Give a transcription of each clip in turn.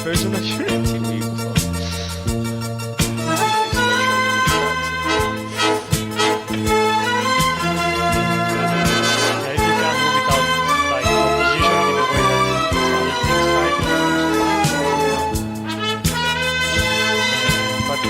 version of your TV before. Yeah, if you can move it out like positioning in a way that it's not a fixed height, but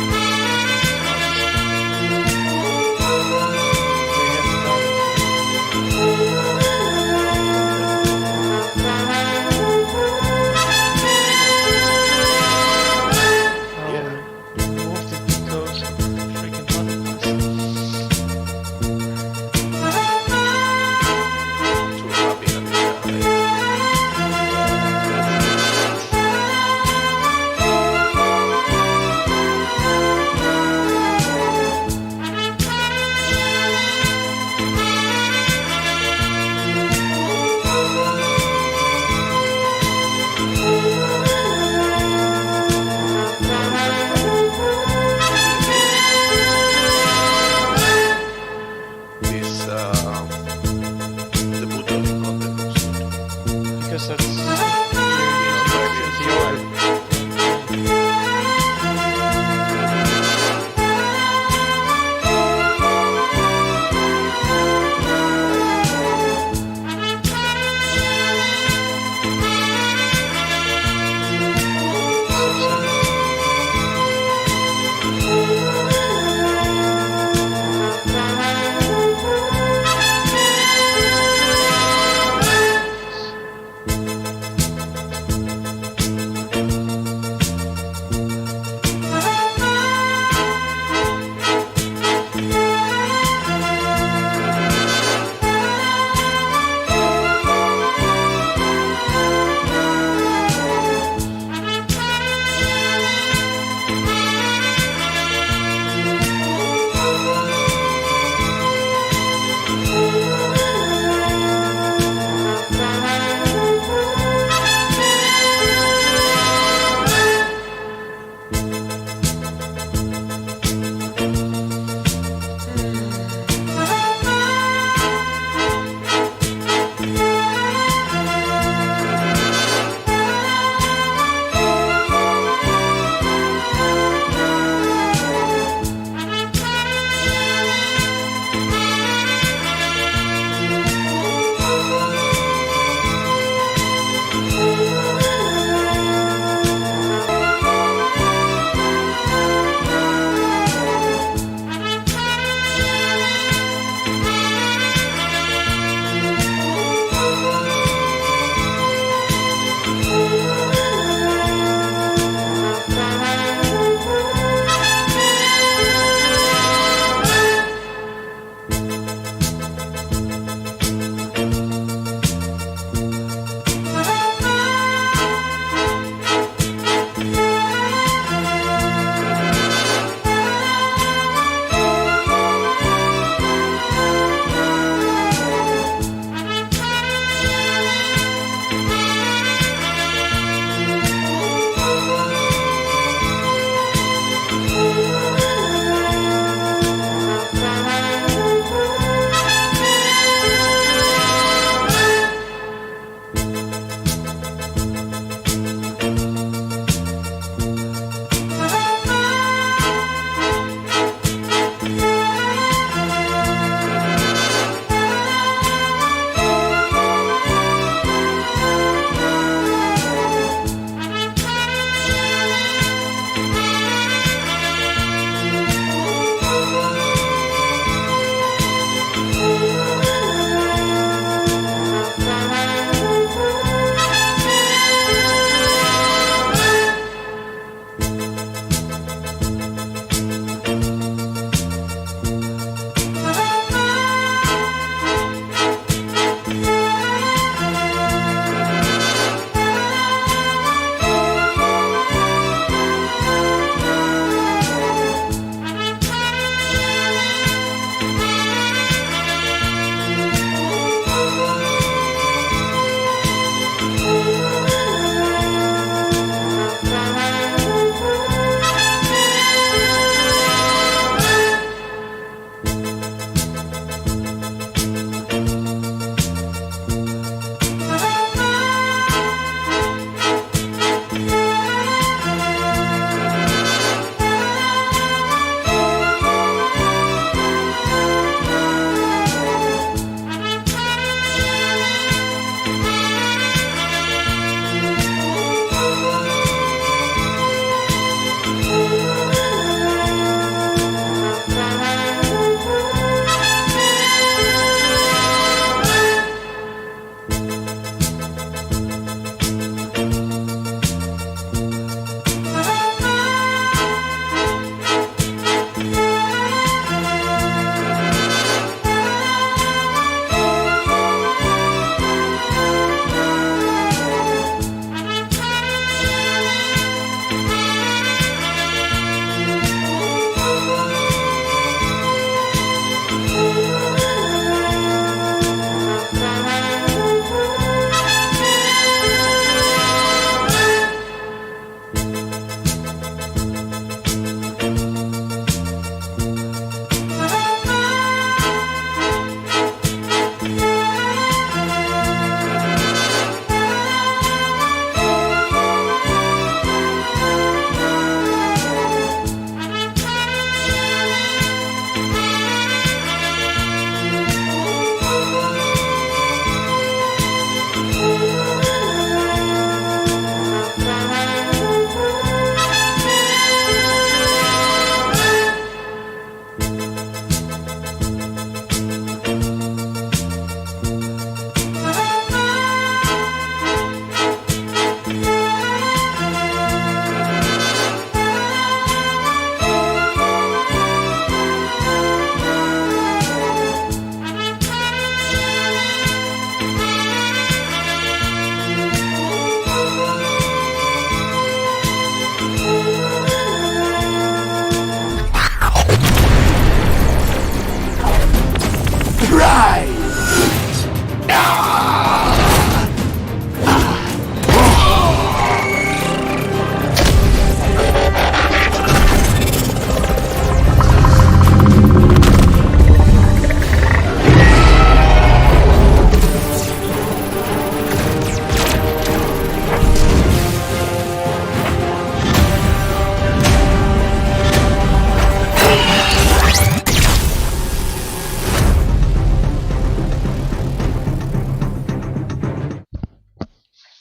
because that's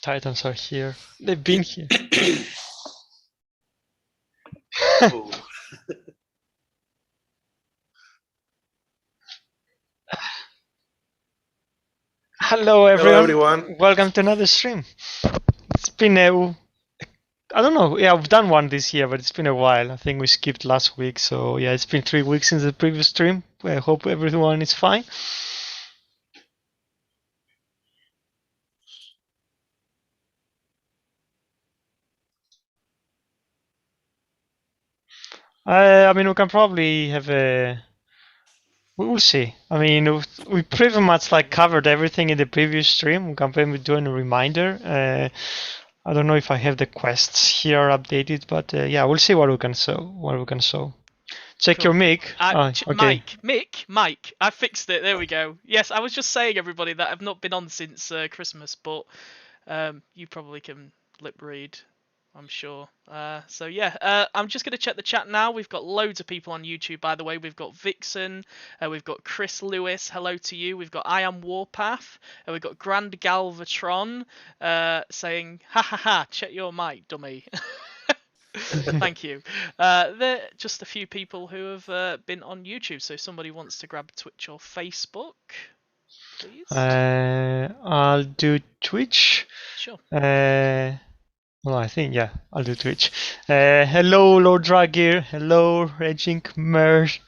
Titans are here. They've been here. Oh. Hello everyone. everyone. Welcome to another stream. It's been I don't know. Yeah, I've done one this year, but it's been a while. I think we skipped last week, so yeah, it's been 3 weeks since the previous stream. I hope everyone is fine. I mean, we can probably have a. We will see. I mean, we pretty much like covered everything in the previous stream. We can maybe do a reminder. I don't know if I have the quests here updated, but yeah, we'll see what we can show. Check Cool. your mic. Okay. Mike. I fixed it. There we go. Yes, I was just saying, everybody, that I've not been on since Christmas, but you probably can lip read, I'm sure. So yeah, I'm just going to check the chat now. We've got loads of people on YouTube, by the way. We've got Vixen, we've got Chris Lewis, hello to you. We've got I Am Warpath, we've got Grand Galvatron saying, ha ha ha, check your mic, dummy. Thank you. There are just a few people who have been on YouTube, so if somebody wants to grab Twitch or Facebook, please. I'll do Twitch. Sure. Well, I think, yeah, I'll do Twitch. Hello, Lord Dragir. Hello, Regink Merge.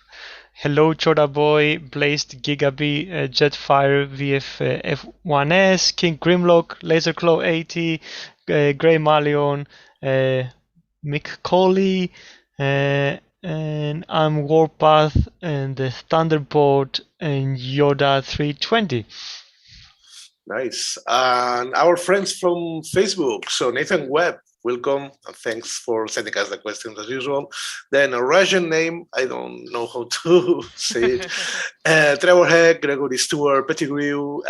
Hello, Choda Boy, Blazed Gigabee, Jetfire VF F1S, King Grimlock, Laserclaw 80, Grey Malion, Mick Colley, and I'm Warpath, and the Thunderbolt, and Yoda 320. Nice. And our friends from Facebook. So Nathan Webb, welcome, and thanks for sending us the questions as usual. Then a Russian name, I don't know how to say it. Trevor Heck, Gregory Stewart, Pettigrew,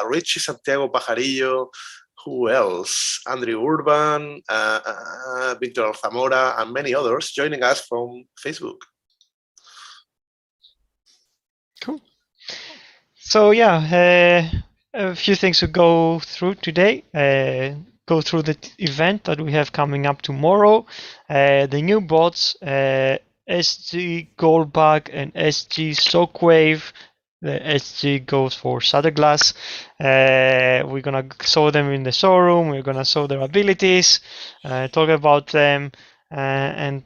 Richie Santiago Pajarillo. Who else? Andrew Urban, Victor Zamora, and many others joining us from Facebook. Cool. So yeah, a few things to go through today. Go through the event that we have coming up tomorrow. The new bots, SG Goldbug and SG Shockwave. The SG goes for Shadowglass. We're gonna show them in the showroom. We're gonna show their abilities, talk about them, and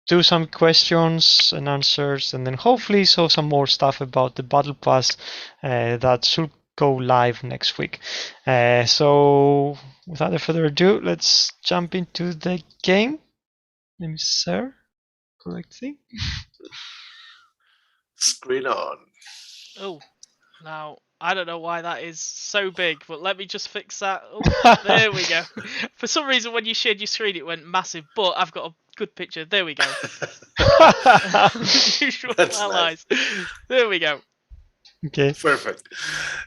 do some questions and answers, and then hopefully show some more stuff about the Battle Pass that should go live next week. So without further ado, let's jump into the game. Let me share correctly. Screen on. Oh, now I don't know why that is so big, but let me just fix that. Oh, there we go. For some reason, when you shared your screen, it went massive, but I've got a good picture. There we go. Usual allies. Nice. There we go. Okay. Perfect.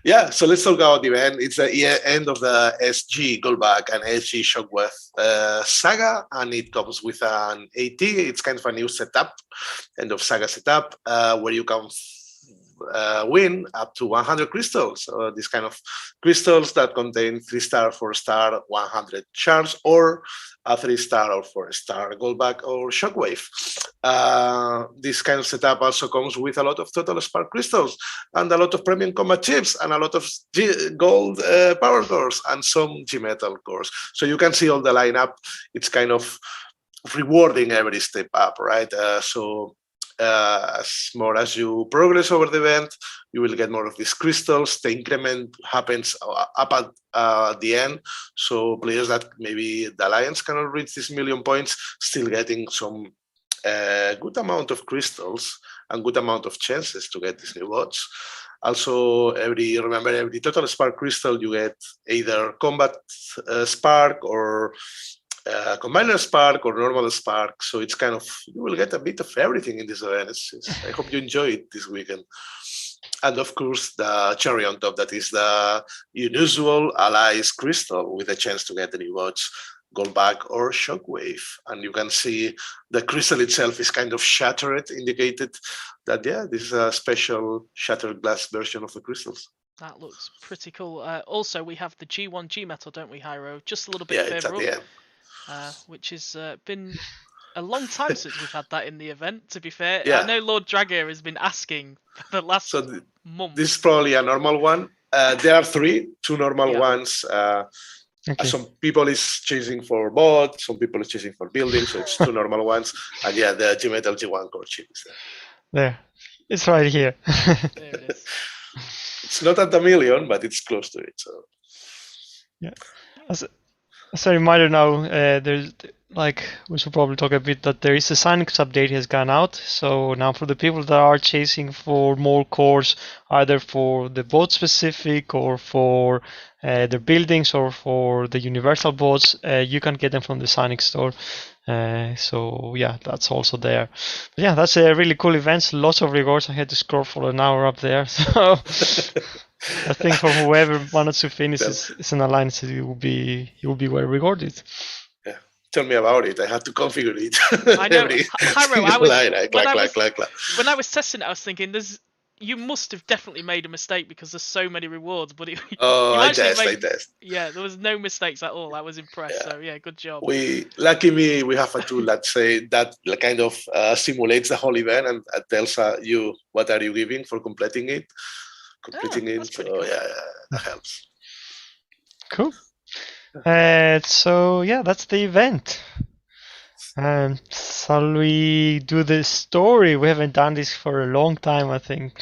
Yeah, so let's talk about the event. It's the end of the SG Goldbug and SG Shockwave saga, and it comes with an AT. It's kind of a new setup, end of saga setup, where you can win up to 100 crystals. These kind of crystals that contain 3-star, 4-star, 100 shards, or a 3-star or 4-star Goldbug or Shockwave. This kind of setup also comes with a lot of total spark crystals and a lot of premium combat chips and a lot of gold power cores and some G-metal cores. So you can see all the lineup. It's kind of rewarding every step up, right? As more as you progress over the event, you will get more of these crystals. The increment happens up at the end, so players that maybe the Alliance cannot reach this million points, still getting some good amount of crystals and good amount of chances to get these new bots. Also, every total spark crystal you get either combat spark or combiner spark or normal spark, so it's kind of, you will get a bit of everything in this event. I hope you enjoy it this weekend. And of course, the cherry on top, that is the unusual allies crystal with a chance to get the new bots, Goldbug or Shockwave. And you can see the crystal itself is kind of shattered, indicated that, yeah, this is a special shattered glass version of the crystals. That looks pretty cool. Also, we have the G1 G metal, don't we, Hyro? Just a little bit Yeah, it's at further the up, end. which has been a long time since we've had that in the event. To be fair, I Yeah. know Lord Dragger has been asking for the last So month. this is probably a normal one. There are two normal Yeah. ones. Okay. Some people is chasing for bots, some people is chasing for buildings, so it's two normal ones. And yeah, the G-Metal G1 core chip is there. There. It's right here. There it is. It's not at a million, but it's close to it. So Yeah. As a reminder now, there's like we should probably talk a bit that there is a Synix update has gone out. So now for the people that are chasing for more cores, either for the boat specific or for the buildings or for the universal boats, you can get them from the Synix store. So yeah, that's also there. But yeah, that's a really cool event. Lots of rewards. I had to scroll for an hour up there. So I think for whoever wanted to finish is an alliance, it will be well rewarded. yeah, tell me about it. I had to configure it. I know, Hyro, when I was testing it, I was thinking, you must have definitely made a mistake because there's so many rewards. But I test. Yeah, there was no mistakes at all. I was impressed. Yeah. So yeah, good job. We have a tool that say that kind of simulates the whole event and tells you what are you giving for completing it. That's pretty cool. Yeah, that helps. Cool. So yeah, that's the event. Shall we do the story? We haven't done this for a long time, I think.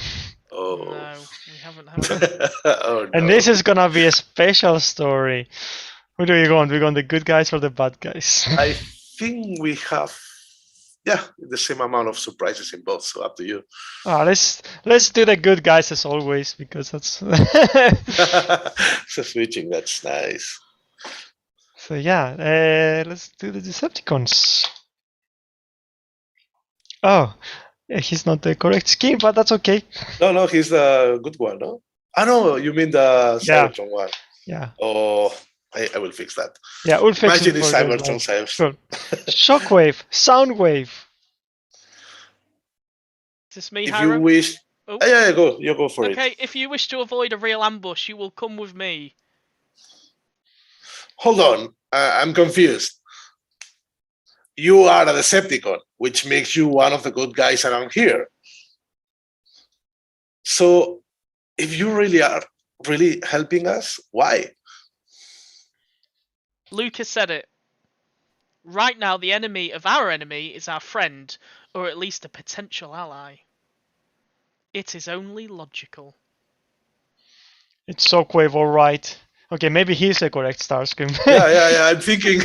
Oh. No, we haven't. Oh, no. And this is gonna be a special story. Who do you want? We want the good guys or the bad guys? I think we have, the same amount of surprises in both. So up to you. Let's do the good guys as always because that's. So switching, that's nice. So yeah, let's do the Decepticons. Oh, he's not the correct scheme, but that's okay. No, he's the good one, no? No, you mean the Cybertron one? Yeah. Oh, I will fix that. Yeah, we'll fix Imagine it. Imagine the Cybertron saves. Sure. Shockwave, Soundwave. Is this me, If Hyro? you wish. Oh. Yeah, you go for it. Okay, if you wish to avoid a real ambush, you will come with me. Hold on, I'm confused. You are a Decepticon, which makes you one of the good guys around here. So, if you really are helping us, why? Lucas said it. Right now, the enemy of our enemy is our friend, or at least a potential ally. It is only logical. It's Shockwave, all right. Okay, maybe he's the correct Starscream. yeah. I'm thinking.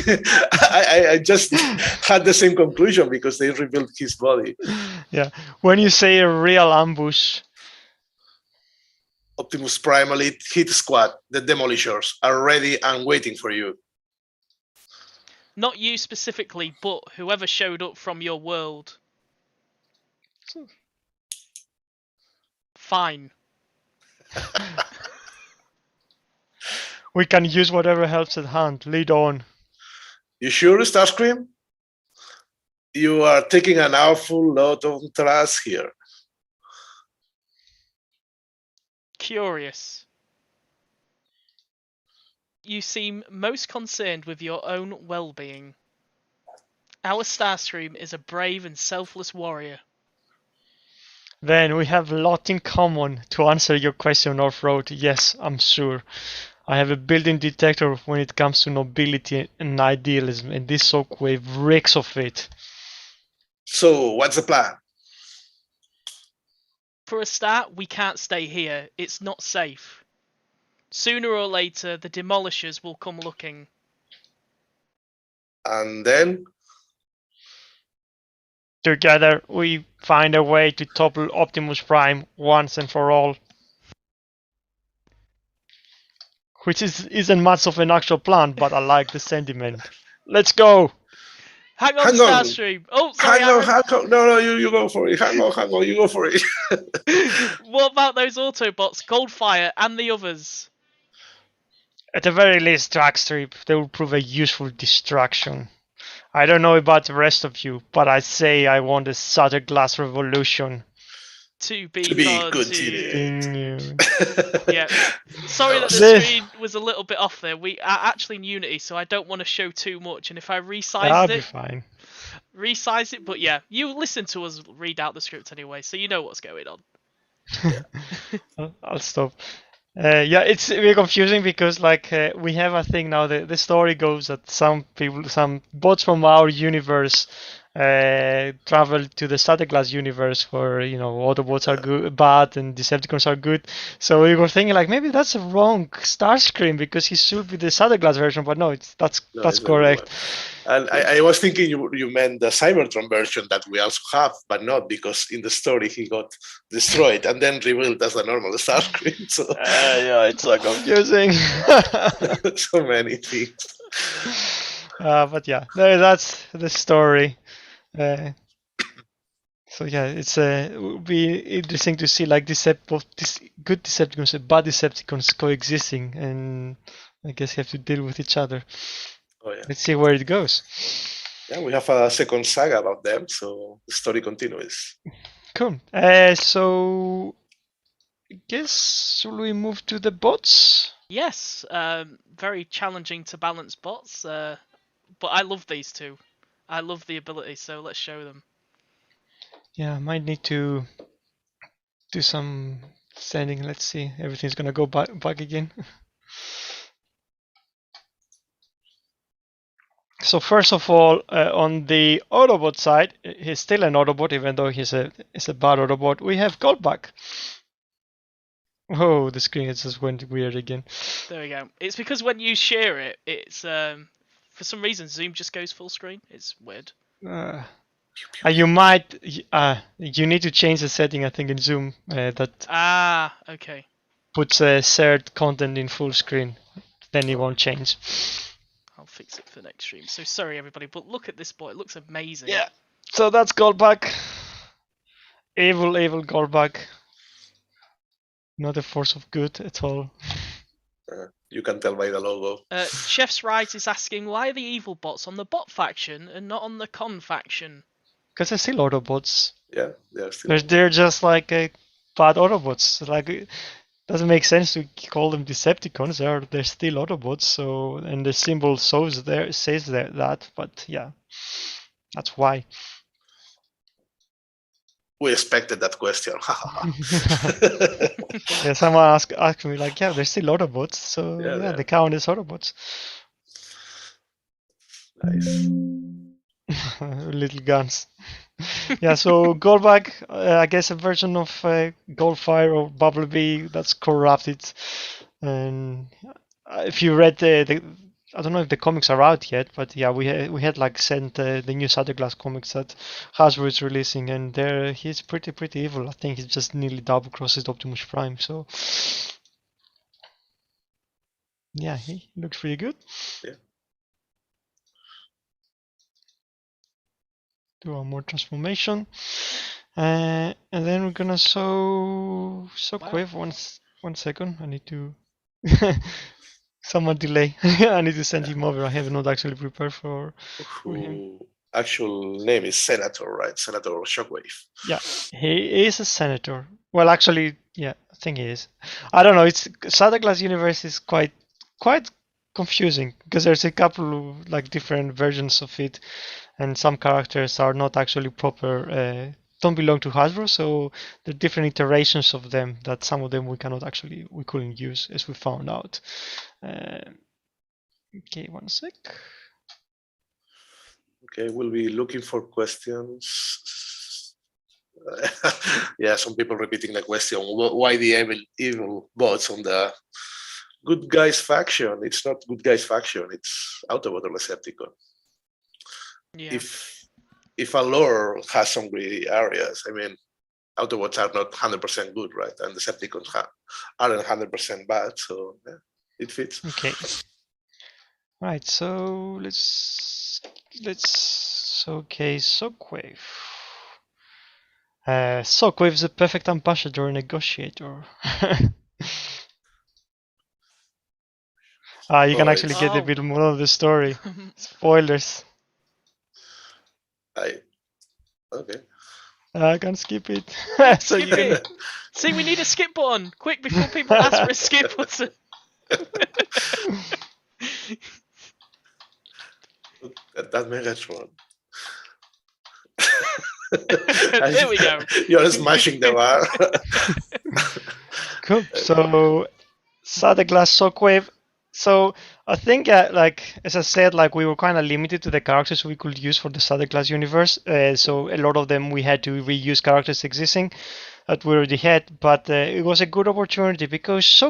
I just had the same conclusion because they rebuilt his body. Yeah, when you say a real ambush. Optimus Prime Elite Hit Squad, the Demolishers, are ready and waiting for you. Not you specifically, but whoever showed up from your world. Fine. We can use whatever helps at hand. Lead on. You sure, Starscream? You are taking an awful lot of trust here. Curious. You seem most concerned with your own well-being. Our Starscream is a brave and selfless warrior. Then we have a lot in common. To answer your question, Off-Road, yes, I'm sure. I have a built-in detector when it comes to nobility and idealism, and this Shockwave reeks of it. So, what's the plan? For a start, we can't stay here. It's not safe. Sooner or later, the Demolishers will come looking. And then? Together, we find a way to topple Optimus Prime once and for all. Which isn't much of an actual plan, but I like the sentiment. Let's go! Hang on, Starscream! Oh, sorry, hang on. No, you go for it. Hang on, you go for it. What about those Autobots, Goldfire, and the others? At the very least, Dragstrip, they will prove a useful distraction. I don't know about the rest of you, but I say I want a Shattered Glass revolution. To be To be continued. continued. Yeah. Sorry that the screen was a little bit off there. We are actually in Unity, so I don't want to show too much. And if I That'll be fine. resize it. But yeah, you listen to us read out the script anyway, so you know what's going on. I'll stop. Yeah, it's very confusing because like we have a thing now. The story goes that some bots from our universe travel to the Santa Claus universe where Autobots are good, bad, and Decepticons are good. So we were thinking like maybe that's a wrong Starscream because he should be the Santa Claus version, but no, that's correct. And I was thinking you meant the Cybertron version that we also have, but not, because in the story he got destroyed and then rebuilt as the normal Starscream. So yeah, it's so confusing. so many things. But yeah, that's the story. So yeah, it's will be interesting to see like good Decepticons and bad Decepticons coexisting, and I guess you have to deal with each other. Oh yeah. Let's see where it goes. Yeah, we have a second saga about them, so the story continues. Cool. So I guess should we move to the bots? Yes. Very challenging to balance bots. But I love these two. I love the ability, so let's show them. Yeah, I might need to do some sending. Let's see. Everything's gonna go back again. So first of all, on the Autobot side, he's still an Autobot, even though he's a bad Autobot. We have Goldbug. Oh, the screen just went weird again. There we go. It's because when you share it, it's for some reason Zoom just goes full screen. It's weird. You might you need to change the setting, I think, in Zoom that okay, puts shared content in full screen. Then it won't change. I'll fix it for the next stream. So sorry everybody, but look at this boy. It looks amazing. Yeah. So that's Goldbug. Evil Goldbug. Not a force of good at all. You can tell by the logo. Chef's Right is asking, why are the evil bots on the bot faction and not on the con faction? Because they're still Autobots. Yeah, they're still. They're just like bad Autobots. Like it doesn't make sense to call them Decepticons. They're still Autobots. So, and the symbol says that. But yeah, that's why. We expected that question. Yeah, someone asked me like, yeah, they're still Autobots. So yeah, they count as Autobots. Nice. Little guns. Yeah, so Goldbug, I guess a version of Goldfire or Bumblebee that's corrupted. And if you read I don't know if the comics are out yet, but yeah, we had like sent the new Santa Claus comics that Hasbro is releasing, and there he's pretty evil. I think he just nearly double crosses Optimus Prime. So yeah, he looks pretty good. Yeah. Do one more transformation, and then we're gonna Shockwave. One second, I need to someone delay. I need to send him over. I have not actually prepared for him. Actual name is Senator, right? Senator Shockwave. Yeah, he is a senator. Well, actually, yeah, I think he is. I don't know. It's Santa Claus universe is quite confusing because there's a couple of like different versions of it, and some characters are not actually proper. Don't belong to Hasbro, so there are different iterations of them that some of them we couldn't use, as we found out. Okay, one sec. Okay, we'll be looking for questions. Yeah, some people repeating the question: why the evil bots on the good guys faction? It's not good guys faction. It's Autobot or Decepticon. Yeah. If a lore has some gray areas, I mean, Autobots are not 100% good, right? And Decepticons aren't 100% bad, so yeah, it fits. Okay. Right, so let's showcase Shockwave. Shockwave is a perfect ambassador and negotiator. You can actually get a bit more of the story. Spoilers. Okay. I can skip it. So Skip you can. it. See, we need a skip button. Quick, before people ask for a skip button. That Megatron. There we go. You're smashing the bar. Cool. So Shattered Glass Shockwave. So I think, like as I said, like we were kind of limited to the characters we could use for the Shattered Glass universe. So a lot of them we had to reuse characters existing that we already had. But it was a good opportunity because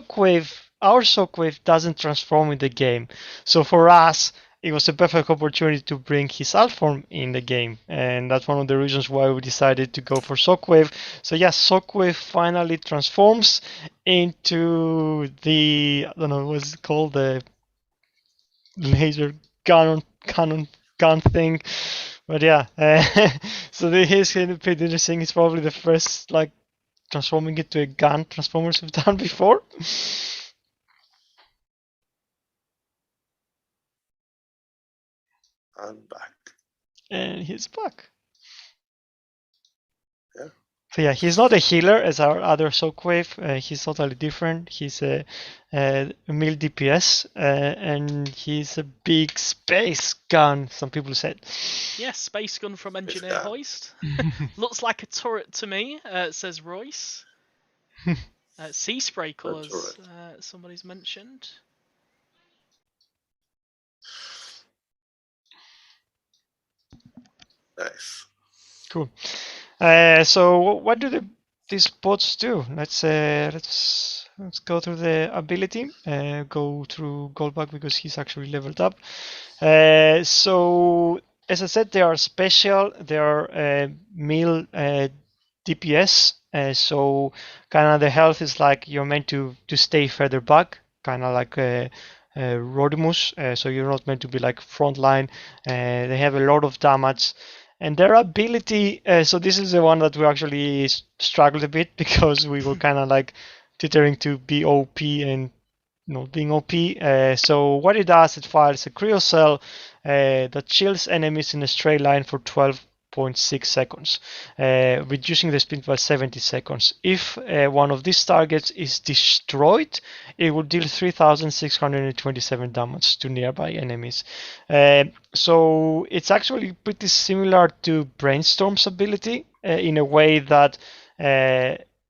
our Shockwave doesn't transform in the game. So for us, it was a perfect opportunity to bring his alt form in the game, and that's one of the reasons why we decided to go for Shockwave. So yeah, Shockwave finally transforms into the, I don't know what's it called, the laser gun thing. But yeah, so he's pretty interesting. It's probably the first like transforming it to a gun Transformers have done before. I'm back. And he's back. Yeah. So yeah, he's not a healer as our other Shockwave. He's totally different. He's a mil DPS, and he's a big space gun. Some people said. Yeah, space gun from Engineer gun. Hoist. Looks like a turret to me. Says Royce. Sea spray colours. Somebody's mentioned. Nice. Cool. So what do these bots do? Let's go through the ability. Go through Goldbug because he's actually leveled up. So as I said, they are special. They are mil DPS. So kind of the health is like you're meant to stay further back, kind of like Rodimus. So you're not meant to be like frontline. They have a lot of damage. And their ability, so this is the one that we actually struggled a bit because we were kind of like teetering to be OP and not being OP. So what it does, it fires a cryo cell that chills enemies in a straight line for 12.6 seconds, reducing the speed by 70 seconds. If one of these targets is destroyed, it will deal 3,627 damage to nearby enemies. So it's actually pretty similar to Brainstorm's ability in a way that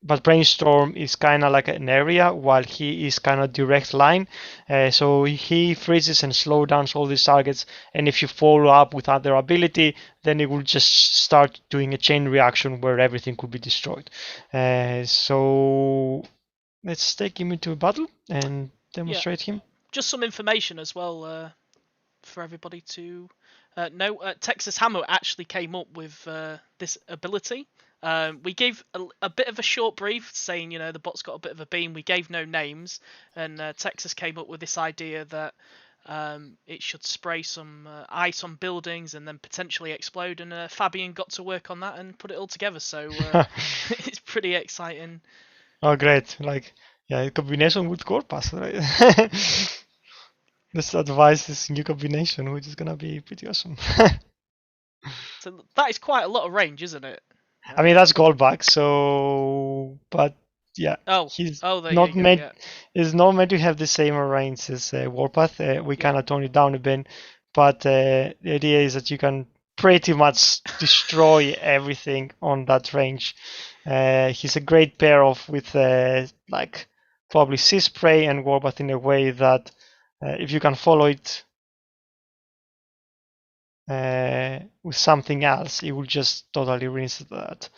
but Brainstorm is kind of like an area while he is kind of direct line. So he freezes and slows down all these targets, and if you follow up with other ability, then it will just start doing a chain reaction where everything could be destroyed. So let's take him into a battle and demonstrate him. Just some information as well for everybody to know. Texas Hammer actually came up with this ability. We gave a bit of a short brief saying, you know, the bot's got a bit of a beam. We gave no names, and Texas came up with this idea that it should spray some ice on buildings and then potentially explode. And Fabian got to work on that and put it all together. So it's pretty exciting. Oh, great! Like, yeah, in combination with Corpus, right? This advice is new combination, which is gonna be pretty awesome. So that is quite a lot of range, isn't it? I mean, that's Goldbug, so but yeah, he's not meant. Yeah. Is not meant to have the same range as Warpath. We kind of toned it down a bit, but the idea is that you can pretty much destroy everything on that range. He's a great pair off with like probably Sea Spray and Warpath in a way that if you can follow it with something else, it will just totally rinse that.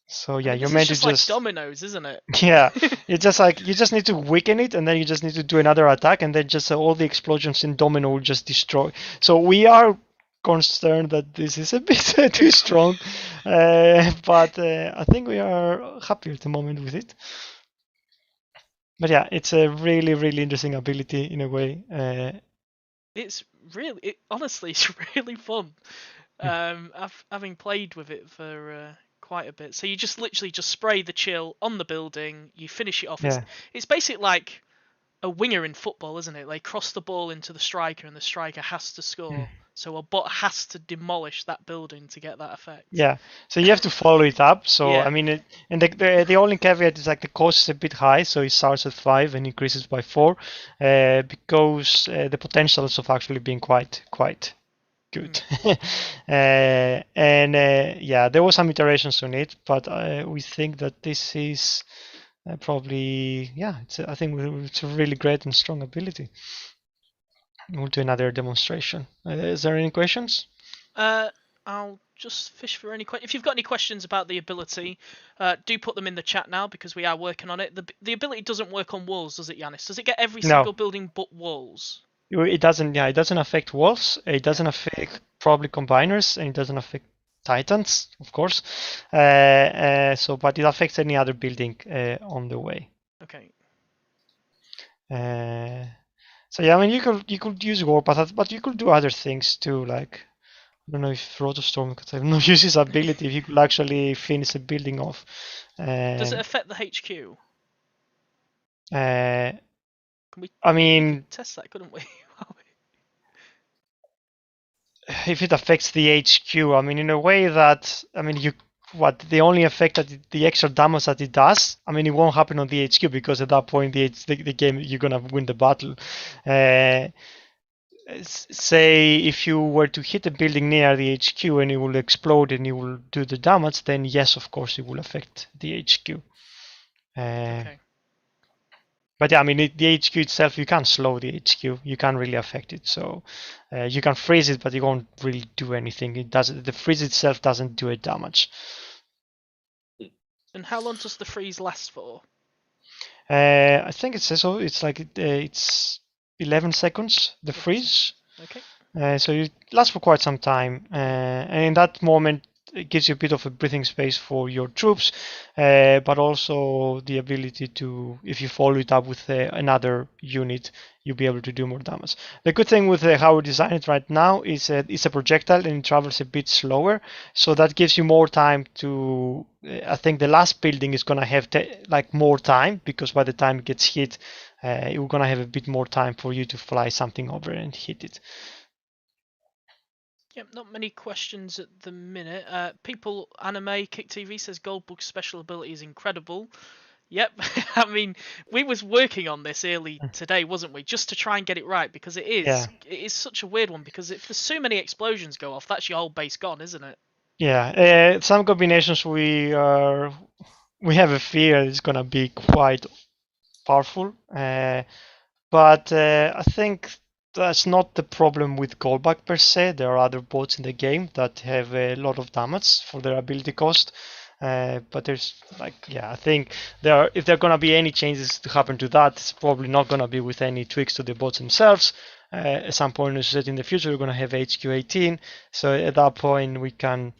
So yeah, you're meant to just like dominoes, isn't it? Yeah, it's just like you just need to weaken it, and then you just need to do another attack, and then just all the explosions in domino will just destroy. So we are concerned that this is a bit too strong, but I think we are happy at the moment with it. But yeah, it's a really, really interesting ability in a way. It's really, honestly, it's really fun. Having played with it for quite a bit. So you just literally just spray the chill on the building, you finish it off. Yeah. It's basically like a winger in football, isn't it? They cross the ball into the striker, and the striker has to score. So a bot has to demolish that building to get that effect. Yeah, so you have to follow it up. So Yeah. I mean, and the only caveat is like the cost is a bit high, so it starts at 5 and increases by 4, because the potentials of actually being quite good. And yeah, there were some iterations on it, but we think that this is probably, yeah, I think it's a really great and strong ability. We'll do another demonstration. Is there any questions? I'll just fish for any questions. If you've got any questions about the ability, do put them in the chat now, because we are working on it. The ability doesn't work on walls, does it, Yanis? Does it get every single building but walls? It doesn't. Yeah, it doesn't affect walls. It doesn't affect probably combiners, and it doesn't affect titans, of course. So, but it affects any other building on the way. Okay. So yeah, I mean, you could use Warpath, but you could do other things too. Like, I don't know if Rotostorm could have no use his ability if you could actually finish a building off. Does it affect the HQ? I mean, test that, couldn't we? If it affects the HQ, I mean, in a way that, I mean, the only effect that the extra damage that it does, I mean, it won't happen on the HQ, because at that point the game, you're gonna win the battle. Say if you were to hit a building near the HQ and it will explode and it will do the damage, then yes, of course, it will affect the HQ. Okay. But yeah, I mean, the HQ itself, you can't slow the HQ. You can't really affect it. So you can freeze it, but it won't really do anything. It doesn't. The freeze itself doesn't do it damage. And how long does the freeze last for? I think it says so. It's like it's 11 seconds. The freeze. Okay. So it lasts for quite some time, and in that moment, it gives you a bit of a breathing space for your troops, but also the ability to, if you follow it up with another unit, you'll be able to do more damage. The good thing with how we design it right now is it's a projectile and it travels a bit slower, so that gives you more time to. I think the last building is gonna have like more time, because by the time it gets hit, you're gonna have a bit more time for you to fly something over and hit it. Yep, not many questions at the minute. People, Anime Kick TV says Goldbug's special ability is incredible. Yep, I mean, we was working on this early today, wasn't we? Just to try and get it right, because it is such a weird one, because if there's so many explosions go off, that's your whole base gone, isn't it? Yeah, some combinations we have a fear it's gonna be quite powerful, but I think that's not the problem with Goldbug per se. There are other bots in the game that have a lot of damage for their ability cost. But there's I think if there are gonna be any changes to happen to that, it's probably not gonna be with any tweaks to the bots themselves. At some point, as I said, in the future, we're gonna have HQ18. So at that point, we can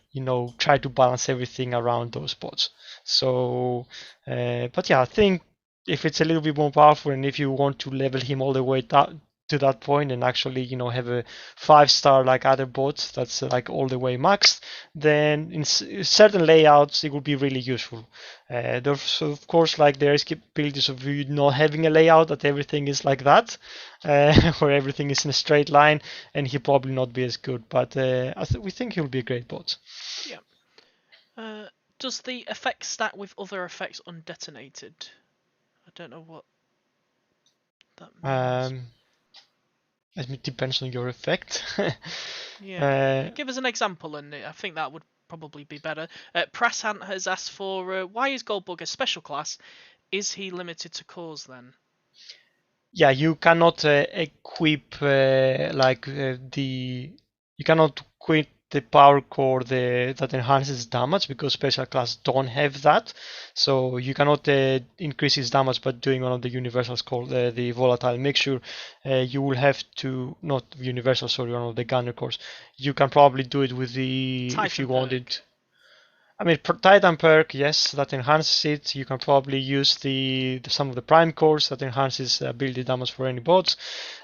try to balance everything around those bots. So, but yeah, I think if it's a little bit more powerful, and if you want to level him all the way to that point and actually have a 5-star like other bots that's like all the way maxed, then in certain layouts it will be really useful. There's of course like the escapabilities of you not having a layout that everything is like that, where everything is in a straight line, and he'll probably not be as good, but we think he'll be a great bot. Yeah. Does the effect stack with other effects undetonated? I don't know what that means. It depends on your effect. Yeah. Give us an example, and I think that would probably be better. Prashant has asked for why is Goldbug a special class? Is he limited to cores then? Yeah, you cannot equip you cannot equip the power core that enhances damage, because special classes don't have that. So you cannot increase his damage by doing one of the universals called the volatile mixture. You will have to, not universal, sorry, one of the gunner cores. You can probably do it with the Titan if you perk. wanted. I mean, Titan perk, yes, that enhances it. You can probably use some of the prime cores that enhances ability damage for any bots.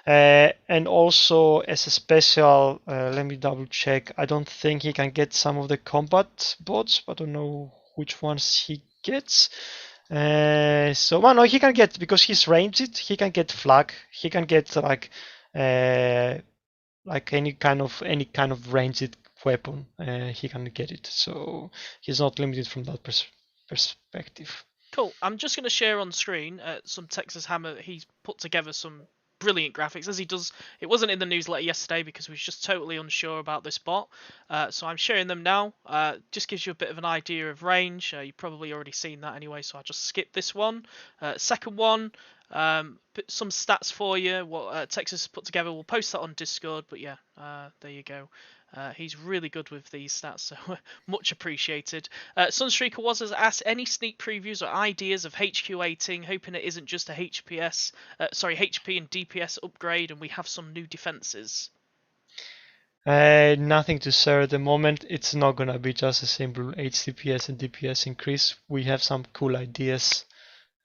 And also as a special, let me double check. I don't think he can get some of the combat bots. I don't know which ones he gets. So well, no, he can get, because he's ranged. He can get flag. He can get any kind of ranged weapon. He can get it. So he's not limited from that perspective. Cool. I'm just going to share on screen some Texas Hammer. He's put together some brilliant graphics, as he does. It wasn't in the newsletter yesterday because we was just totally unsure about this bot. So I'm sharing them now. Just gives you a bit of an idea of range. You've probably already seen that anyway, so I'll just skip this one. Second one, some stats for you. What Texas has put together. We'll post that on Discord. But yeah, there you go. He's really good with these stats, so much appreciated. Sunstreaker was has asked any sneak previews or ideas of HQ18, hoping it isn't just a HP and DPS upgrade, and we have some new defenses. Nothing to share at the moment. It's not gonna be just a simple HDPS and DPS increase. We have some cool ideas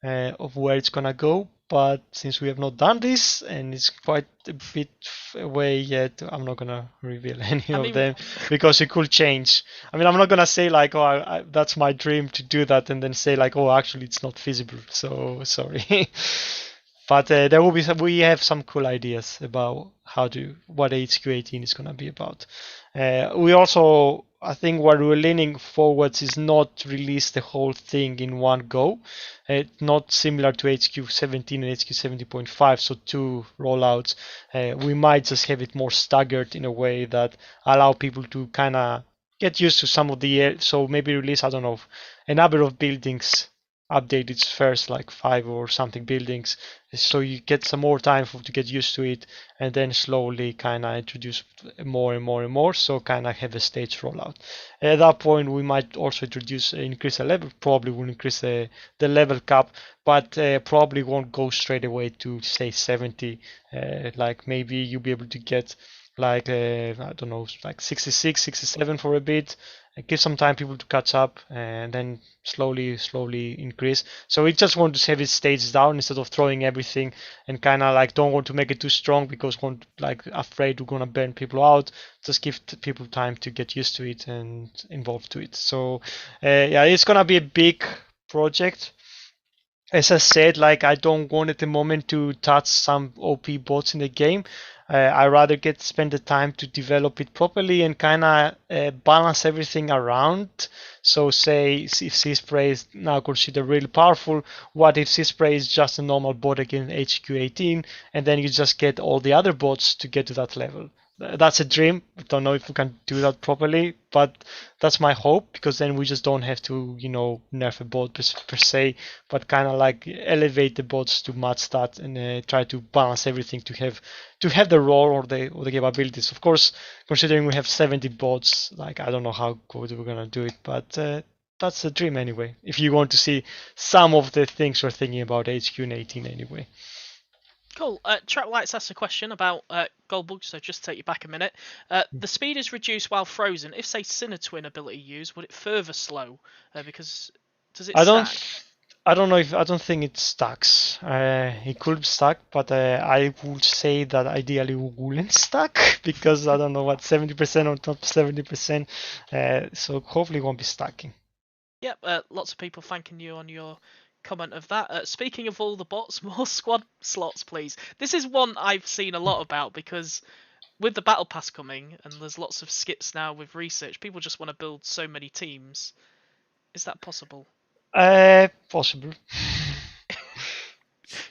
of where it's gonna go, but since we have not done this and it's quite a bit away yet, I'm not gonna reveal any of them because it could change. I mean, I'm not gonna say like, oh, that's my dream to do that, and then say like, oh, actually, it's not feasible. So sorry. But there will be we have some cool ideas about what HQ18 is gonna be about. We also, I think, what we're leaning forwards is not release the whole thing in one go. Not similar to HQ17 and HQ17.5, so two rollouts. We might just have it more staggered in a way that allow people to kind of get used to some of the, so maybe release, I don't know, a number of buildings, update its first like 5 or something buildings, so you get some more time to get used to it, and then slowly kind of introduce more and more and more, so kind of have a stage rollout. At that point we might also increase the level, probably will increase the level cap, but probably won't go straight away to say 70. Like maybe you'll be able to get like I don't know, like 66, 67 for a bit, give some time people to catch up, and then slowly increase. So we just want to have it staged down instead of throwing everything, and kind of like don't want to make it too strong because we're like afraid we're gonna burn people out. Just give people time to get used to it and involved to it. So yeah, it's gonna be a big project. As I said, like I don't want at the moment to touch some OP bots in the game. I rather spend the time to develop it properly and kind of balance everything around. So say if C-Spray is now considered really powerful, what if C-Spray is just a normal bot against HQ18, and then you just get all the other bots to get to that level? That's a dream. I don't know if we can do that properly, but that's my hope, because then we just don't have to, nerf a bot per se, but kind of like elevate the bots to match that, and try to balance everything to have the role or the capabilities. Of course, considering we have 70 bots, like I don't know how good we're gonna do it, but that's the dream anyway. If you want to see some of the things we're thinking about HQ and 18 anyway. Cool. Track Lights asked a question about Goldbug, so just take you back a minute. The speed is reduced while frozen. If, say, Sinner Twin ability used, would it further slow? Because does it stack? I don't think it stacks. It could stack, but I would say that ideally it wouldn't stack because I don't know what 70% on top of 70%. So hopefully it won't be stacking. Yep. Lots of people thanking you on your comment of that. Speaking of all the bots, more squad slots, please. This is one I've seen a lot about because with the battle pass coming and there's lots of skips now with research, people just want to build so many teams. Is that possible? Possible.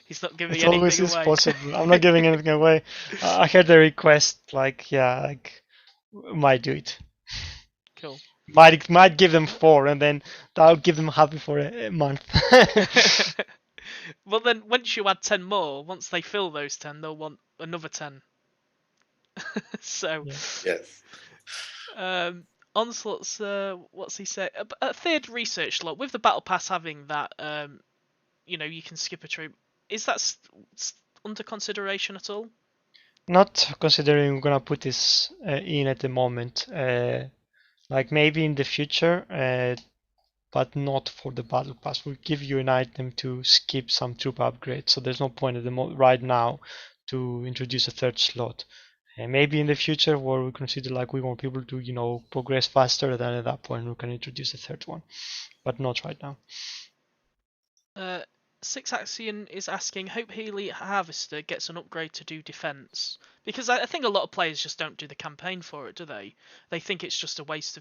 He's not giving it anything always is away. possible. I'm not giving anything away. I heard the request, might do it. Cool. Might give them 4, and then that'll give them happy for a month. Well, then once you add 10 more, once they fill those 10, they'll want another 10. So yes. Onslaught's what's he say? A third research slot with the battle pass having that. You can skip a troop. Is that under consideration at all? Not considering we're gonna put this in at the moment. Like maybe in the future, but not for the battle pass. We'll give you an item to skip some troop upgrades, so there's no point at the right now to introduce a third slot. And maybe in the future, where we consider like we want people to progress faster, then at that point we can introduce a third one, but not right now. Six Axion is asking, hope Healy Harvester gets an upgrade to do defense, because I think a lot of players just don't do the campaign for it, do they? They think it's just a waste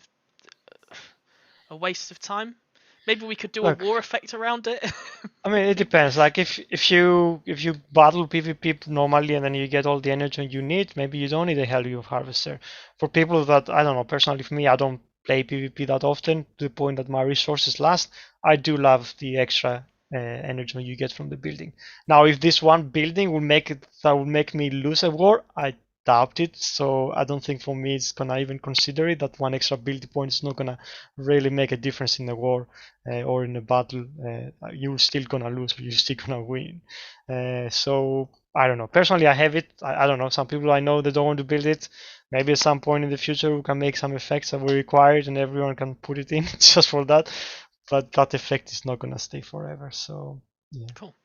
of time. Maybe we could do a Look, war effect around it. I mean, it depends. Like if you battle PvP normally and then you get all the energy you need, maybe you don't need a Helium Harvester. For people that I don't know, personally for me, I don't play PvP that often to the point that my resources last. I do love the extra energy you get from the building. Now, if this one building will make it that will make me lose a war, I doubt it. So I don't think for me it's gonna even consider it. That one extra building point is not gonna really make a difference in the war or in a battle. You're still gonna lose or you're still gonna win. So I don't know. Personally, I have it. I don't know. Some people I know they don't want to build it. Maybe at some point in the future we can make some effects that were required and everyone can put it in just for that. But that effect is not gonna stay forever. So yeah. Cool.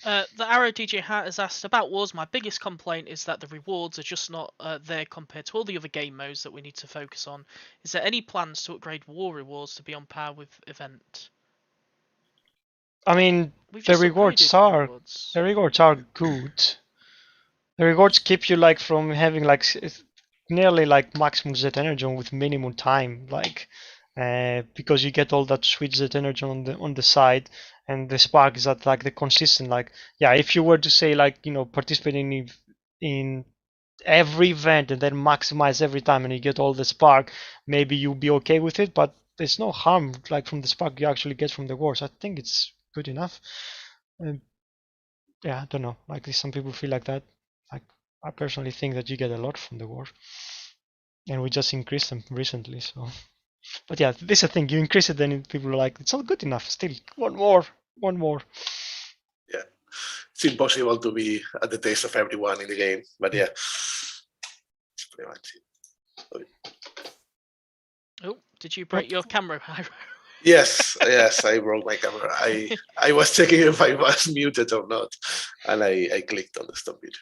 The Arrow DJ Hat has asked about wars. My biggest complaint is that the rewards are just not there compared to all the other game modes that we need to focus on. Is there any plans to upgrade war rewards to be on par with event? I mean, the rewards are good. The rewards keep you like from having like nearly like maximum Z energy with minimum time, like because you get all that sweet Z energy on the side, and the spark is at like the consistent, like yeah, if you were to say like participating in every event and then maximize every time and you get all the spark, maybe you'll be okay with it, but there's no harm like from the spark you actually get from the wars. I think it's good enough. Yeah, I don't know, like some people feel like that. Like I personally think that you get a lot from the war, and we just increased them recently, so but yeah, this is a thing, you increase it then people are like it's not good enough, still one more. Yeah, it's impossible to be at the taste of everyone in the game, but yeah, it's pretty much it. Okay. Oh, did you break your camera? Yes, I broke my camera. I was checking if I was muted or not, and I clicked on the stop video.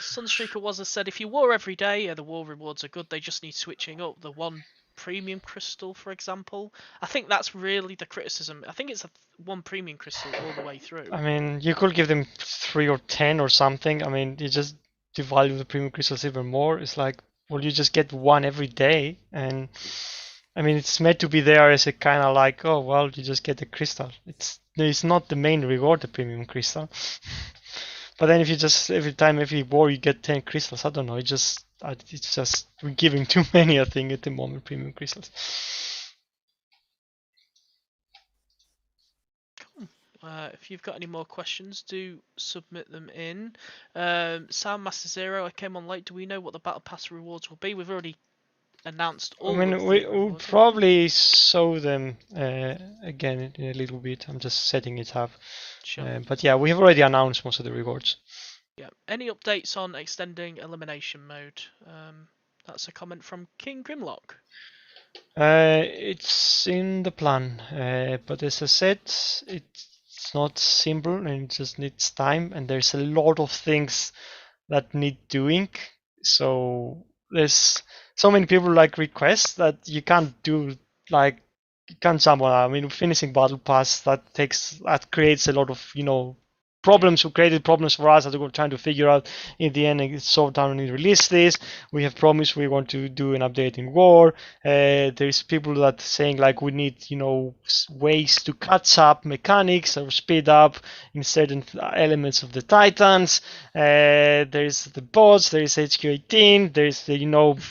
Sunstreaker was said, if you war every day, the war rewards are good. They just need switching up. The one premium crystal, for example. I think that's really the criticism. I think it's one premium crystal all the way through. I mean, you could give them 3 or 10 or something. I mean, you just devalue the premium crystals even more. It's like, well, you just get one every day, and I mean, it's meant to be there as a kind of like, oh well, you just get the crystal. It's not the main reward, the premium crystal. But then if you just every war you get 10 crystals, I don't know. It's just we're giving too many, I think, at the moment, premium crystals. Cool. If you've got any more questions, do submit them in. Soundmaster Zero, I came on late. Do we know what the Battle Pass rewards will be? We've already announced all. I mean, we'll probably show them again in a little bit. I'm just setting it up. Sure. But yeah, we have already announced most of the rewards. Yeah. Any updates on extending elimination mode? That's a comment from King Grimlock. It's in the plan, but as I said, it's not simple and it just needs time, and there's a lot of things that need doing. So there's so many people like requests that you can't do, like you can't jump on. I mean, finishing battle pass that creates a lot of problems, who created problems for us that we're trying to figure out. In the end, it's solved down when we release this. We have promised we want to do an update in war. There's people that saying like we need ways to catch up mechanics or speed up in certain elements of the Titans. There's the bots, there's HQ18, there's the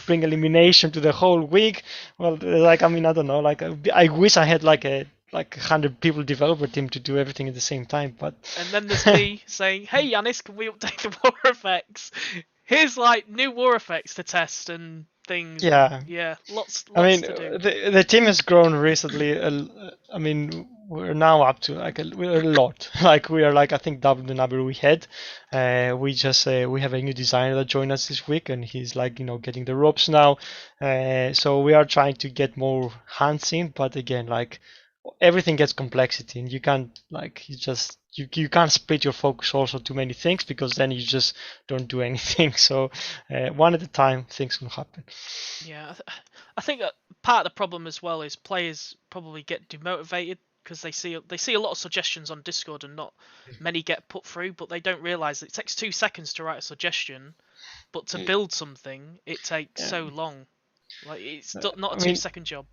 bring elimination to the whole week. Well, like I mean, I don't know, like I wish I had like 100 people developer team to do everything at the same time, but and then there's me saying, hey Yanis, can we update the war effects? Here's like new war effects to test and things. Yeah, lots to do. The team has grown recently. I mean, we're now up to we're a lot. Like we are I think double the number we had. We have a new designer that joined us this week, and he's getting the ropes now. So we are trying to get more hands in, but again, everything gets complexity, and you can't you can't split your focus also too many things, because then you just don't do anything. So one at a time, things will happen. Yeah, I think part of the problem as well is players probably get demotivated because they see a lot of suggestions on Discord and not many get put through, but they don't realise that it takes 2 seconds to write a suggestion, but to build something it takes so long. Like it's not a 2-second job.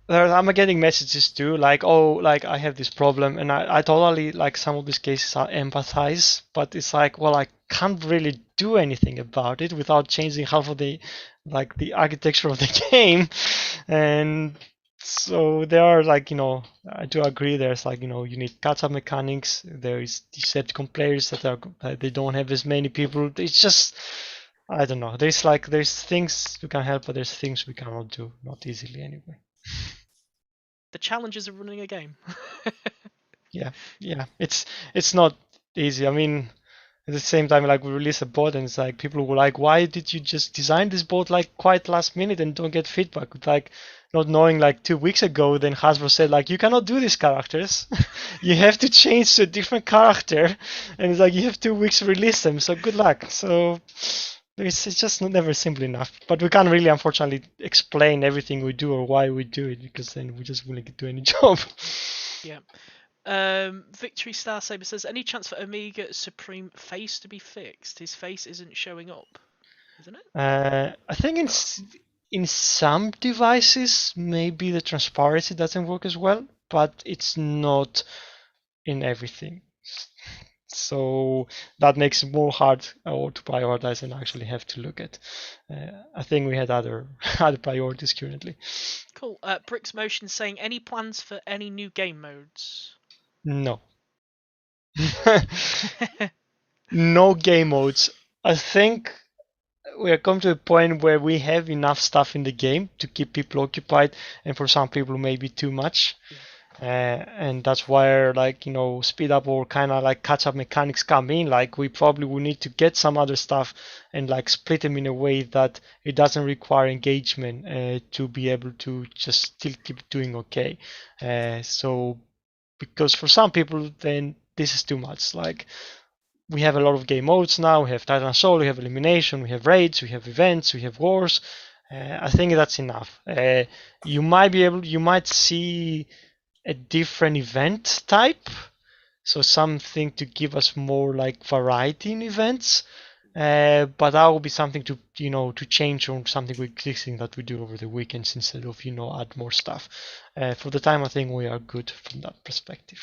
I'm getting messages too, like, oh, like I have this problem, and I totally, like, some of these cases I empathize, but it's like, well, I can't really do anything about it without changing half of the architecture of the game. And so there are, like, I do agree, there's, like, you need catch-up mechanics, there is Decepticon players they don't have as many people. It's just, I don't know, there's things we can help, but there's things we cannot do, not easily anyway. The challenges of running a game. yeah, it's not easy. I mean, at the same time, like, we release a bot and it's like people were like, why did you just design this bot like quite last minute and don't get feedback? With, like, not knowing, like, 2 weeks ago, then Hasbro said, like, you cannot do these characters. You have to change to a different character, and it's like you have 2 weeks to release them, so good luck. So it's just never simple enough. But we can't really, unfortunately, explain everything we do or why we do it, because then we just wouldn't do any job. Yeah. Victory Star Saber says, any chance for Omega Supreme face to be fixed? His face isn't showing up, isn't it? I think in some devices maybe the transparency doesn't work as well, but it's not in everything. So that makes it more hard to prioritize and actually have to look at. I think we had other priorities currently. Cool. Bricks Motion saying, any plans for any new game modes? No. No game modes. I think we are coming to a point where we have enough stuff in the game to keep people occupied, and for some people maybe too much. And that's where, like, speed up or kind of like catch up mechanics come in. Like, we probably will need to get some other stuff and, like, split them in a way that it doesn't require engagement to be able to just still keep doing okay. So because for some people then this is too much. Like, we have a lot of game modes now. We have Titan Soul, we have Elimination, we have Raids, we have Events, we have Wars. I think that's enough. You might see a different event type, so something to give us more, like, variety in events, but that will be something to to change on something we're existing that we do over the weekends instead of add more stuff. For the time, I think we are good from that perspective.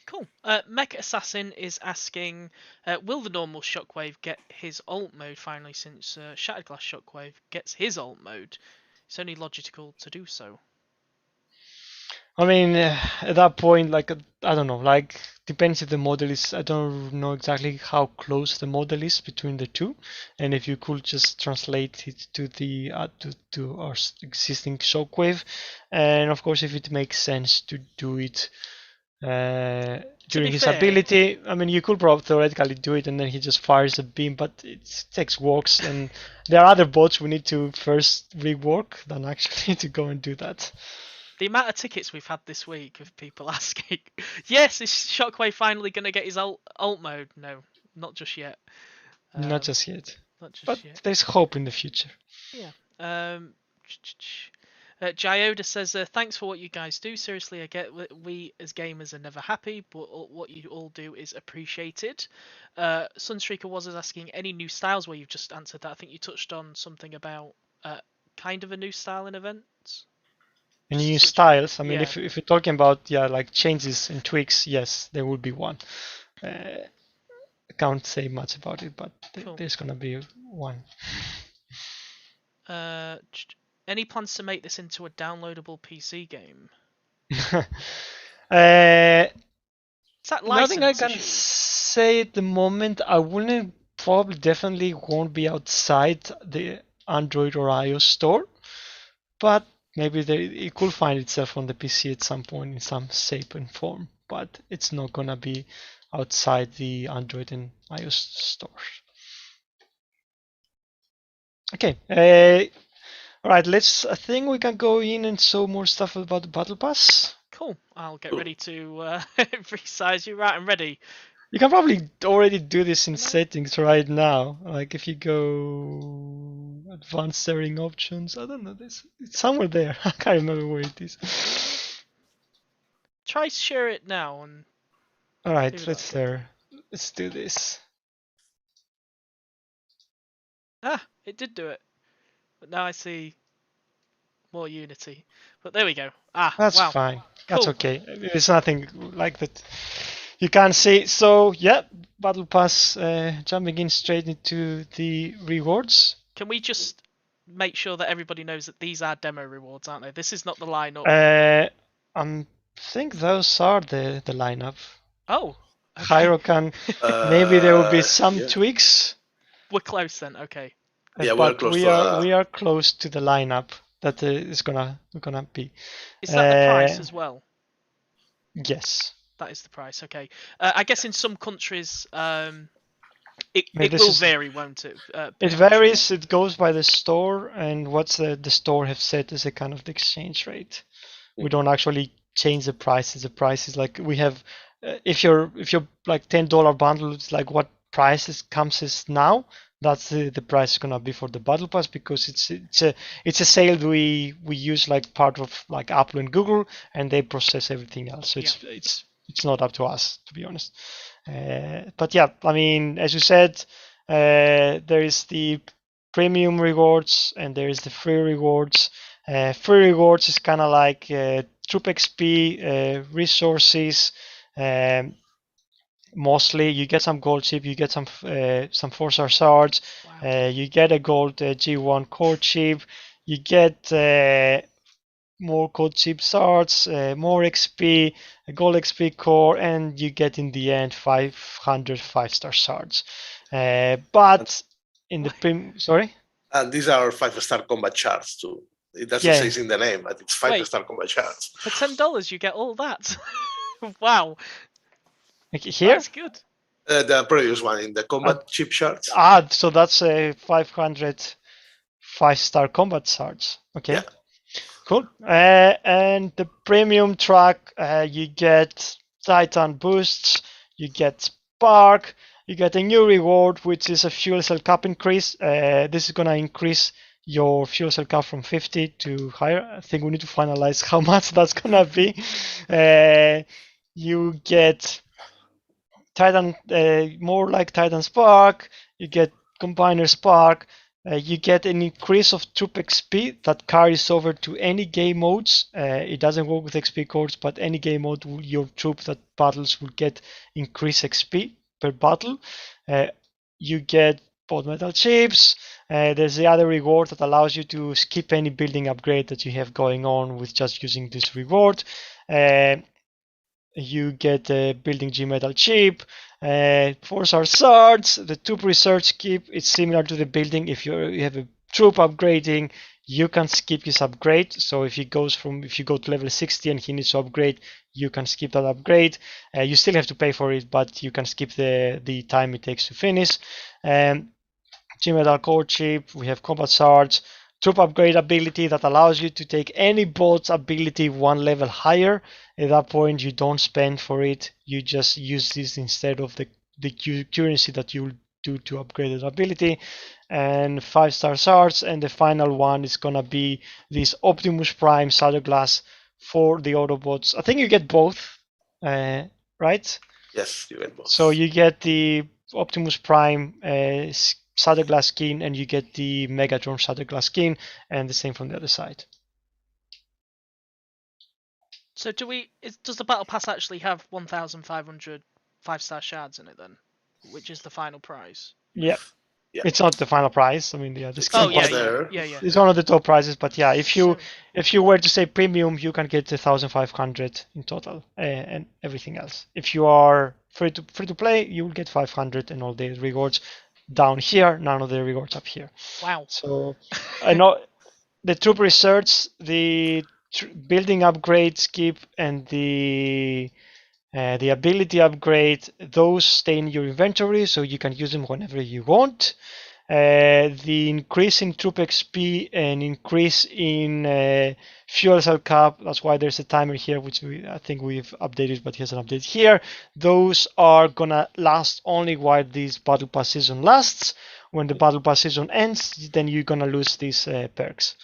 Cool. Mech Assassin is asking, will the normal Shockwave get his alt mode finally, since Shattered Glass Shockwave gets his alt mode? It's only logical to do so. I mean, at that point, like, I don't know, like, depends if the model is, I don't know exactly how close the model is between the two, and if you could just translate it to the to our existing Shockwave, and of course if it makes sense to do it during his ability. I mean, you could probably theoretically do it and then he just fires a beam, but it takes works, and there are other bots we need to first rework than actually to go and do that. The amount of tickets we've had this week of people asking, yes, is Shockwave finally going to get his alt mode? No, not just yet. Not just yet. Not just but yet. There's hope in the future. Yeah. Gioda says, thanks for what you guys do. Seriously, I get we as gamers are never happy, but what you all do is appreciated. Sunstreaker was asking, any new styles? Well, you've just answered that. I think you touched on something about kind of a new style in events. New styles. I mean, if you're talking about like changes and tweaks, yes, there will be one. I can't say much about it, but there's gonna be one. Any plans to make this into a downloadable PC game? Nothing I can say at the moment. I wouldn't, probably definitely won't be outside the Android or iOS store, but maybe it could find itself on the PC at some point in some shape and form, but it's not gonna be outside the Android and iOS stores. Okay. All right, I think we can go in and show more stuff about the Battle Pass. Cool. I'll get ready to resize you. Right, I'm ready. You can probably already do this in settings right now. Like if you go advanced setting options, I don't know, it's somewhere there. I can't remember where it is. try share it now and. All right, See if let's that'll get let's do this. Ah, it did do it. But now I see more Unity. But there we go. Ah, That's wow. fine. That's Cool. okay. There's nothing like that you can't see. So yeah, Battle Pass. Jumping in straight into the rewards. Can we just make sure that everybody knows that these are demo rewards, aren't they? This is not the lineup. I think those are the lineup. Oh. Okay. Hierocan. Maybe there will be some Yeah. tweaks. We're close then. Okay. Yeah, But close we to are we are close to the lineup that is gonna be. Is that the price as well? Yes. That is the price. Okay. I guess in some countries, it This will is- vary, won't it? It varies. It goes by the store, and what's the store have set is a kind of the exchange rate. We don't actually change the prices. The price is like we have. If you're like $10 bundle, it's like what prices comes is now. That's the price is gonna be for the battle pass because it's a sale we use like part of like Apple and Google, and they process everything else. So it's not up to us, to be honest. But yeah, I mean, as you said, there is the premium rewards and there is the free rewards. Free rewards is kind of like troop XP, resources. Mostly, you get some gold chip, you get some 4-star shards, Wow. you get a gold G1 core chip, you get more gold chip shards, more XP, a gold XP core, and you get in the end 500 5-star shards. But in the sorry. And these are 5-star combat shards too. It doesn't say in the name, but it's 5-star combat shards. For $10, you get all that. Wow. Like here? That's good. The previous one in the combat chip shards. So that's a 500 5-star combat shards. Okay. Yeah. Cool. And the premium track, you get Titan boosts, you get Spark, you get a new reward, which is a fuel cell cap increase. This is gonna increase your fuel cell cap from 50 to higher. I think we need to finalize how much that's gonna be. You get Titan, more like Titan Spark. You get Combiner Spark. You get an increase of troop XP that carries over to any game modes. It doesn't work with XP codes, but any game mode, your troop that battles will get increased XP per battle. You get both metal chips. There's the other reward that allows you to skip any building upgrade that you have going on with just using this reward. You get a building G metal chip, 4-star swords, the troop research skip. It's similar to the building. If you have a troop upgrading, you can skip his upgrade. So if he goes if you go to level 60 and he needs to upgrade, you can skip that upgrade. You still have to pay for it, but you can skip the time it takes to finish. G metal core chip. We have combat swords. Troop upgrade ability that allows you to take any bot's ability one level higher. At that point, you don't spend for it. You just use this instead of the currency that you will do to upgrade the ability. And 5-star shards. And the final one is gonna be this Optimus Prime shadow glass for the Autobots. I think you get both, right? Yes, you get both. So you get the Optimus Prime shadow glass skin, and you get the Megatron shadow glass skin, and the same from the other side. So does the battle pass actually have 1,500 5-star shards in it then, which is the final prize? Yeah. It's not the final prize. I mean, yeah, this yeah. It's one of the top prizes, but yeah, if you were to say premium, you can get 1,500 in total, and everything else. If you are free to play, you will get 500 and all the rewards down here. None of the rewards up here. Wow. So I know the troop research, the building upgrade skip, and the ability upgrade, those stay in your inventory, so you can use them whenever you want. The increase in troop XP and increase in fuel cell cap, that's why there's a timer here, which I think we've updated, but here's an update here. Those are gonna last only while this battle pass season lasts. When the battle pass season ends, then you're gonna lose these perks.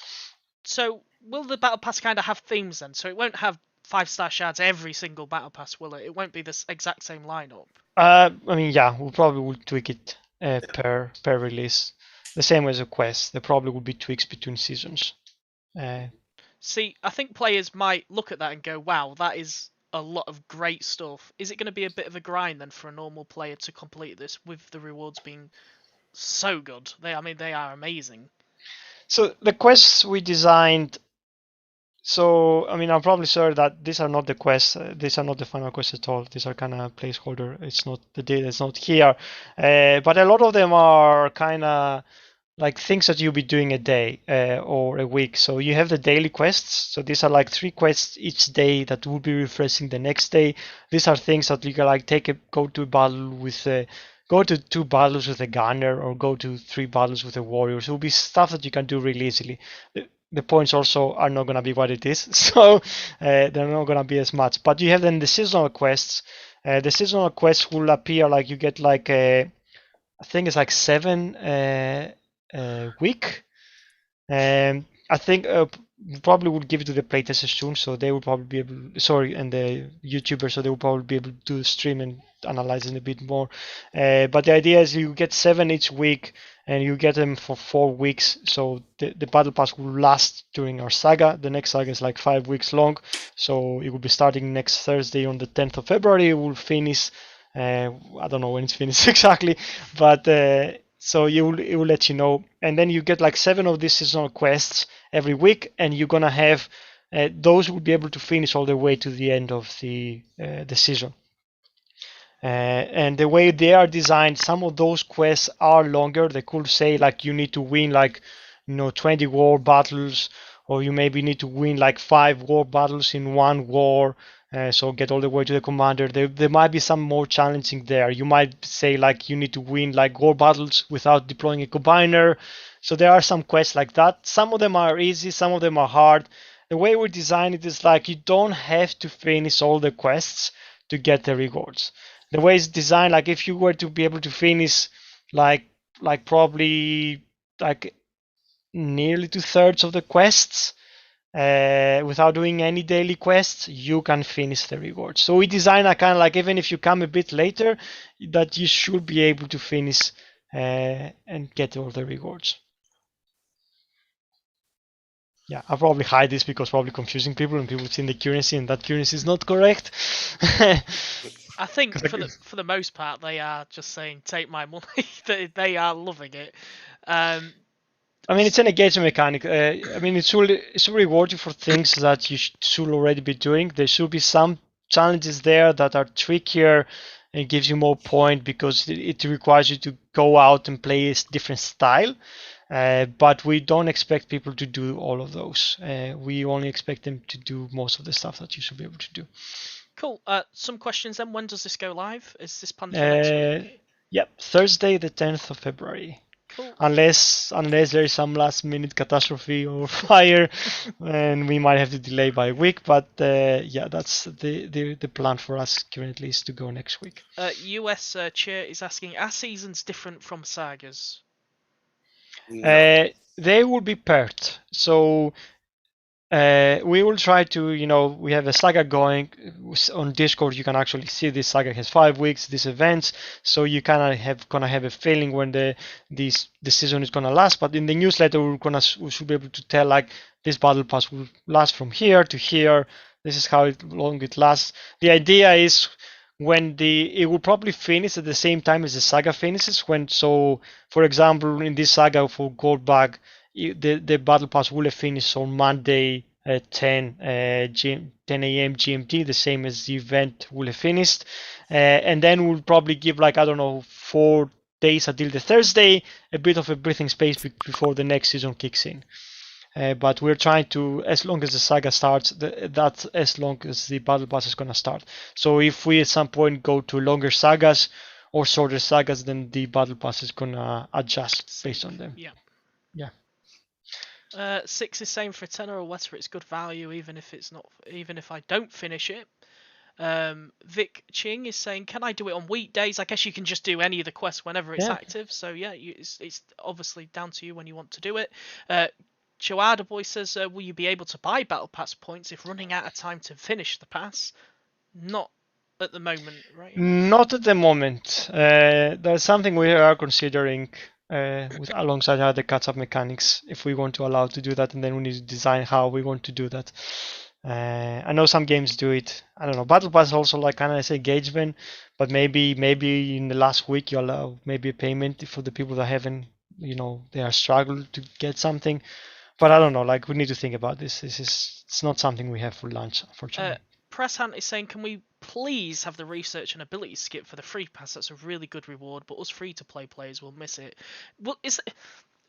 So will the battle pass kind of have themes then? So it won't have 5-star shards every single battle pass, will it? It won't be the exact same lineup. I mean, yeah, we probably will tweak it per release. The same as a quest. There probably will be tweaks between seasons. See, I think players might look at that and go, wow, that is a lot of great stuff. Is it going to be a bit of a grind then for a normal player to complete this with the rewards being so good? They are amazing. So the quests we designed. So I mean, I'm probably sure that these are not the quests. These are not the final quests at all. These are kind of placeholder. It's not the data. It's not here. But a lot of them are kind of like things that you'll be doing a day or a week. So you have the daily quests. So these are like 3 quests each day that will be refreshing the next day. These are things that you can like go to a battle with go to 2 battles with a gunner or go to 3 battles with a warrior. So it'll be stuff that you can do really easily. The points also are not going to be what it is, so they're not going to be as much. But you have then the seasonal quests. The seasonal quests will appear like you get like I think it's like 7 week. I think probably will give it to the playtesters soon, so they will probably be able. Sorry, and the YouTubers, so they will probably be able to do stream and analyze it a bit more. But the idea is you get 7 each week, and you get them for 4 weeks. So the battle pass will last during our saga. The next saga is like 5 weeks long, so it will be starting next Thursday on the 10th of February. It will finish. I don't know when it's finished exactly, but so it will let you know. And then you get like 7 of these seasonal quests every week, and you're gonna have those will be able to finish all the way to the end of the season. And the way they are designed, some of those quests are longer. They could say like you need to win like 20 war battles, or you maybe need to win like 5 war battles in one war. So get all the way to the commander. There might be some more challenging there. You might say like you need to win like war battles without deploying a combiner. So there are some quests like that. Some of them are easy, some of them are hard. The way we design it is like you don't have to finish all the quests to get the rewards. The way it's designed, like if you were to be able to finish like probably like nearly 2/3 of the quests without doing any daily quests, you can finish the rewards. So we design a kind of like even if you come a bit later, that you should be able to finish and get all the rewards. Yeah, I'll probably hide this because probably confusing people and people have seen the currency and that currency is not correct. I think for the most part they are just saying take my money. They are loving it. I mean, it's an engagement mechanic. I mean, it should reward you for things that you should already be doing. There should be some challenges there that are trickier and gives you more point because it requires you to go out and play a different style. But we don't expect people to do all of those. We only expect them to do most of the stuff that you should be able to do. Cool. Some questions then. When does this go live? Is this planned for next week? Yep, Thursday the 10th of February. Cool. Unless there is some last minute catastrophe or fire, and we might have to delay by a week. But yeah, that's the plan for us currently is to go next week. US Chair is asking, are seasons different from sagas? No. They will be paired. So we will try to, we have a saga going on Discord. You can actually see this saga has 5 weeks, these events, so you kind of gonna have a feeling when the season is gonna last. But in the newsletter, we should be able to tell like this battle pass will last from here to here. This is how long it lasts. The idea is when it will probably finish at the same time as the saga finishes. So for example, in this saga for Goldbug, the battle pass will have finished on Monday at 10 a.m. GMT, the same as the event will have finished, and then we'll probably give like 4 days until the Thursday, a bit of a breathing space before the next season kicks in. But we're trying to, as long as the saga starts, that's as long as the battle pass is gonna start. So if we at some point go to longer sagas or shorter sagas, then the battle pass is gonna adjust based on them. Yeah. Yeah. 6 is saying for a tenner or less, it's good value, even if I don't finish it. Vic Ching is saying, can I do it on weekdays? I guess you can just do any of the quests whenever it's active. So yeah, it's obviously down to you when you want to do it. Joada Boy says, will you be able to buy Battle Pass points if running out of time to finish the pass? Not at the moment, right? Not at the moment. That's something we are considering with alongside other catch-up mechanics. If we want to allow to do that, and then we need to design how we want to do that. I know some games do it. I don't know. Battle Pass also like kind of say engagement, but maybe in the last week you allow maybe a payment for the people that haven't, they are struggling to get something. But I don't know. Like we need to think about this. It's not something we have for launch, unfortunately. Press Hunt is saying, can we please have the research and ability skip for the free pass? That's a really good reward, but us free-to-play players will miss it. Well,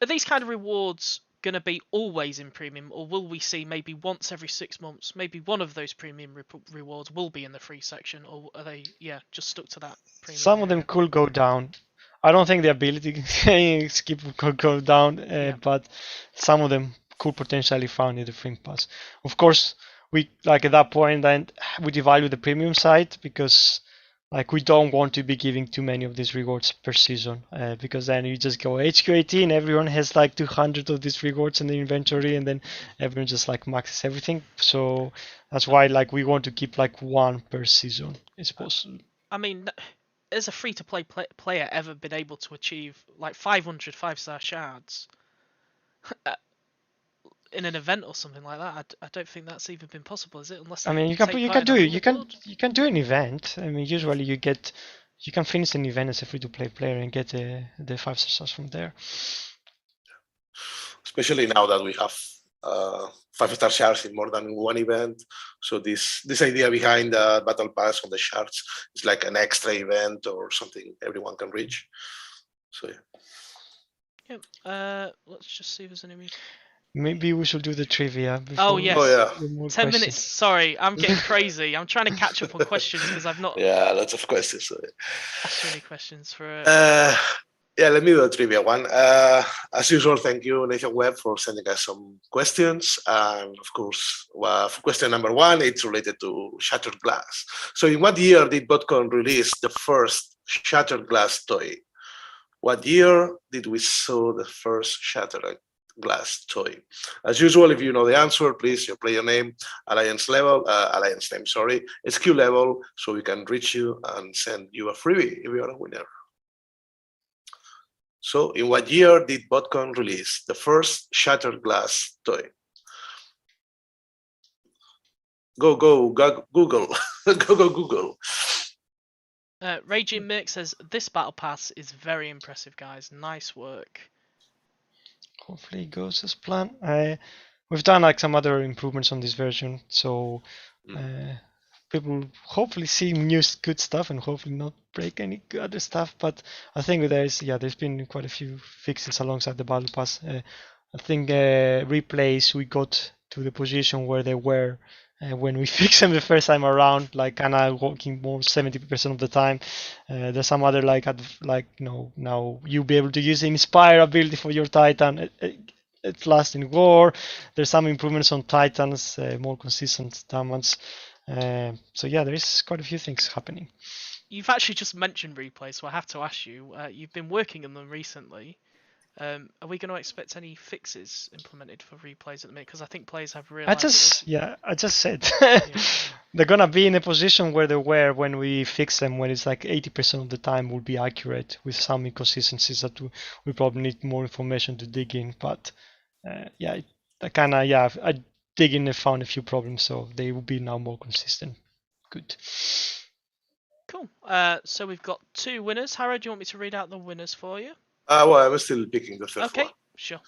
are these kind of rewards going to be always in premium, or will we see maybe once every 6 months, maybe one of those premium rewards will be in the free section, or are they, just stuck to that premium? Some of them could go down. I don't think the ability skip could go down, but some of them could potentially found in the free pass. Of course, we like at that point then we devalue the premium side because like we don't want to be giving too many of these rewards per season because then you just go HQ18, everyone has like 200 of these rewards in the inventory, and then everyone just like maxes everything. So that's why like we want to keep like one per season, is possible. I mean, has a free-to-play player ever been able to achieve like 500 5-star shards in an event or something like that? I don't think that's even been possible, is it? Unless I mean, you can do an event. I mean, usually you can finish an event as a free-to-play player and get the 5-star stars from there. Especially now that we have 5-star shards in more than one event. So this idea behind the battle pass on the shards is like an extra event or something everyone can reach. So yeah. Let's just see if there's any. Maybe we should do the trivia. Oh yes. 10 questions. Minutes. Sorry, I'm getting crazy. I'm trying to catch up on questions because I've not. Yeah, lots of questions. Asked you any questions for. Yeah, let me do a trivia one. As usual, thank you, Nathan Webb, for sending us some questions. And of course, for question number one, it's related to Shattered Glass. So in what year did BotCon release the first Shattered Glass toy? What year did we saw the first Shattered Glass toy? As usual, if you know the answer, please, your player name, alliance name, SQ level, so we can reach you and send you a freebie if you are a winner. So, in what year did BotCon release the first Shattered Glass toy? Go Google. go Google. Raging Merc says, this battle pass is very impressive, guys. Nice work. Hopefully it goes as planned. We've done like some other improvements on this version, so people hopefully see new good stuff and hopefully not break any other stuff. But I think there's been quite a few fixes alongside the battle pass. I think replays we got to the position where they were when we fixed them the first time around, like kind of working more 70% of the time. There's some other now you'll be able to use the Inspire ability for your Titan. It's last in war. There's some improvements on Titans, more consistent damage. So yeah, there is quite a few things happening. You've actually just mentioned replays, so I have to ask you. You've been working on them recently. Are we going to expect any fixes implemented for replays at the minute? Because I think players have realized. I just said they're gonna be in a position where they were when we fix them, when it's like 80% of the time will be accurate with some inconsistencies that we probably need more information to dig in. But I dig in and found a few problems, so they will be now more consistent. Good. Cool. So we've got 2 winners. Harry, do you want me to read out the winners for you? Well, I'm still picking the third one. Okay, sure.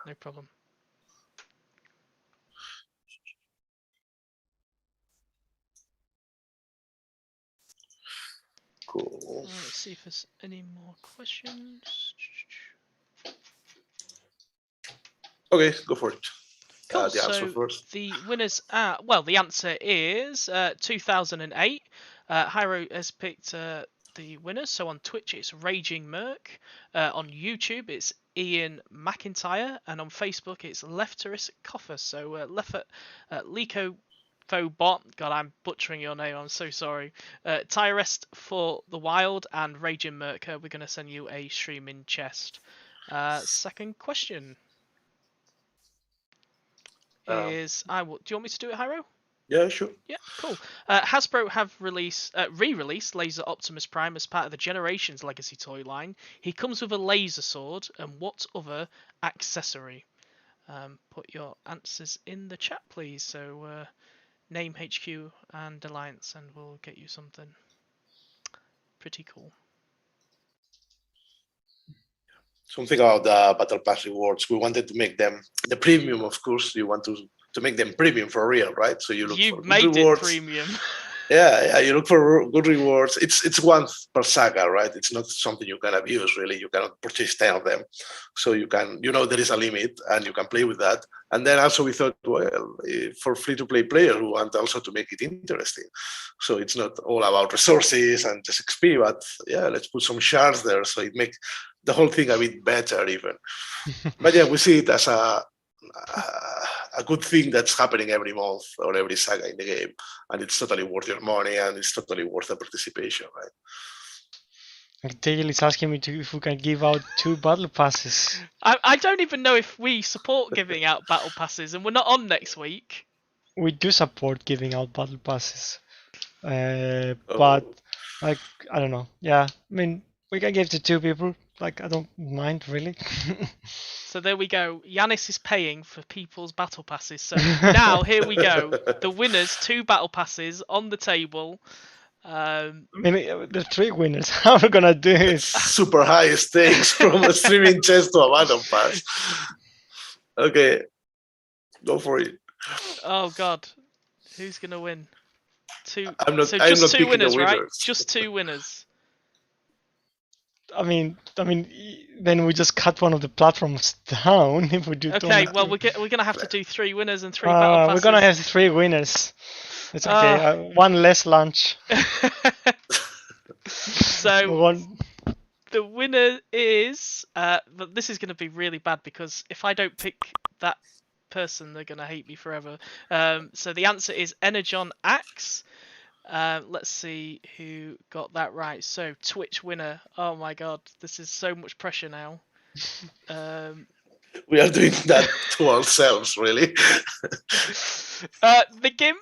No problem. Cool. Let's see if there's any more questions. Okay, go for it. Cool. The answer first. The winners are, the answer is 2008. Hyro has picked the winners. So on Twitch it's Raging Merc, on YouTube it's Ian McIntyre, and on Facebook it's Lefteris Coffer. So Lico Phobot, God, I'm butchering your name, I'm so sorry. Tyrest for the Wild and Raging Merc, we're going to send you a streaming chest. Second question. is I will. Do you want me to do it, Hyro? Yeah, sure. Yeah, cool. Hasbro have re-released Laser Optimus Prime as part of the Generations Legacy toy line. He comes with a laser sword and what other accessory? Put your answers in the chat, please. So name, HQ, and Alliance, and we'll get you something pretty cool. Something about the Battle Pass rewards. We wanted to make them the premium, of course. You want to make them premium for real, right? So you look for good made rewards. it premium. Yeah, you look for good rewards. It's one per saga, right? It's not something you can abuse, really. You cannot purchase 10 of them. So you can, there is a limit and you can play with that. And then also we thought, well, for free-to-play players, we want also to make it interesting. So it's not all about resources and just XP, but yeah, let's put some shards there so it makes the whole thing a bit better even. But yeah, we see it as a good thing that's happening every month or every saga in the game, and it's totally worth your money and it's totally worth the participation, right? Dale is asking me if we can give out 2 battle passes. I don't even know if we support giving out battle passes, and we're not on next week. We do support giving out battle passes, but like I don't know. Yeah, I mean we can give to 2 people. Like I don't mind really. So there we go. Yanis is paying for people's battle passes. So now here we go. The winners, 2 battle passes on the table. I mean, there's 3 winners. How are we gonna do it? Super high stakes from a streaming chest to a battle pass. Okay, go for it. Oh God, who's gonna win? 2. I'm not. So I'm just not 2 picking winners, the right? winners. Just 2 winners. I mean, then we just cut one of the platforms down if we do. Okay, well we're gonna have to do 3 winners and 3 battle passes. We're gonna have 3 winners. It's okay. 1 less lunch. So the winner is. This is gonna be really bad because if I don't pick that person, they're gonna hate me forever. So the answer is Energon Axe. Let's see who got that right. So Twitch winner. Oh my God, this is so much pressure now. We are doing that to ourselves, really. The Gimp.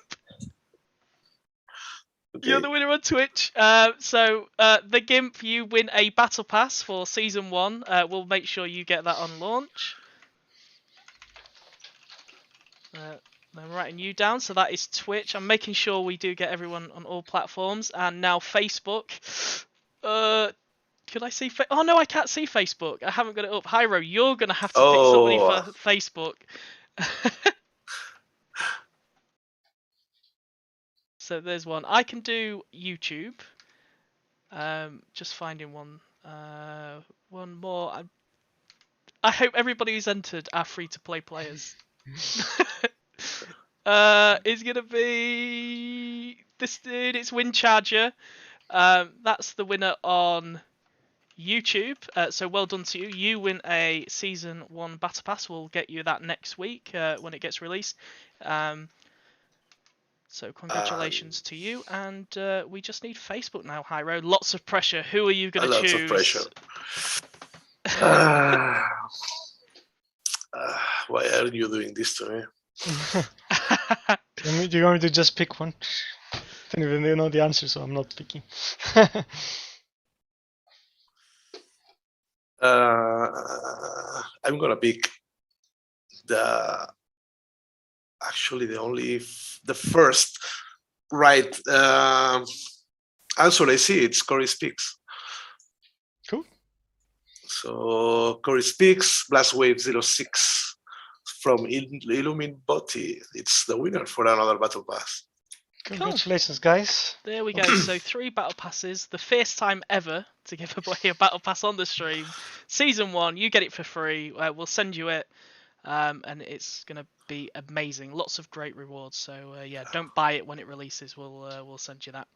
Okay. You're the winner on Twitch. So the Gimp, you win a battle pass for season 1. We'll make sure you get that on launch. I'm writing you down, so that is Twitch. I'm making sure we do get everyone on all platforms. And now Facebook. Could I see? Oh no, I can't see Facebook. I haven't got it up. Hyro, you're gonna have to pick somebody for Facebook. So there's one. I can do YouTube. Just finding one. One more. I hope everybody who's entered are free-to-play players. Is gonna be this dude. It's Windcharger. That's the winner on YouTube. So well done to you. You win a season 1 battle pass. We'll get you that next week when it gets released. So congratulations to you. And we just need Facebook now, Hyro. Lots of pressure. Who are you gonna choose? Lots of pressure. Why are you doing this to me? Do you want me to just pick one? I don't even know the answer, so I'm not picking. I'm gonna pick the first right answer I see. It's Corey Speaks. Cool. So Corey Speaks, Blastwave 06 from Illuminboti. It's the winner for another battle pass. Congratulations, guys. There we go. So 3 battle passes. The first time ever to give away a battle pass on the stream. Season 1, you get it for free. We'll send you it. And it's going to be amazing. Lots of great rewards. So yeah, don't buy it when it releases. We'll send you that.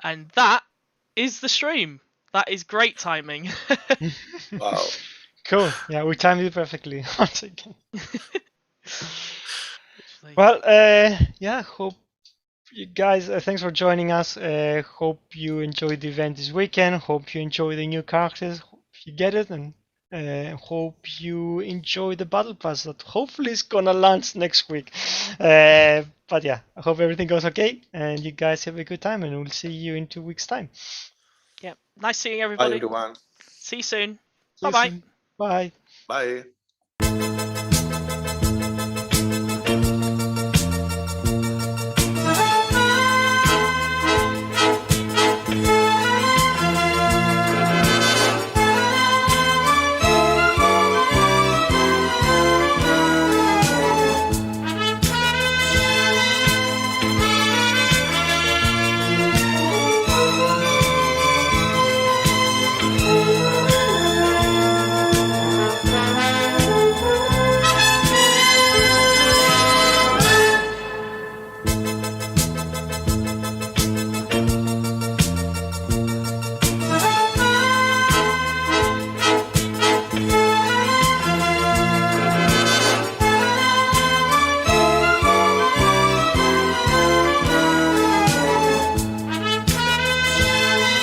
And that is the stream. That is great timing. Wow. Cool. Yeah, we timed it perfectly once again. Well, yeah, hope you guys, thanks for joining us. Hope you enjoyed the event this weekend. Hope you enjoy the new characters. Hope you get it, and Hope you enjoy the battle pass that hopefully is gonna launch next week. But yeah, I hope everything goes okay and you guys have a good time, and we'll see you in 2 weeks' time. Yeah, nice seeing Bye, everybody. everyone. See you soon. See you Bye bye. soon. Bye. Bye.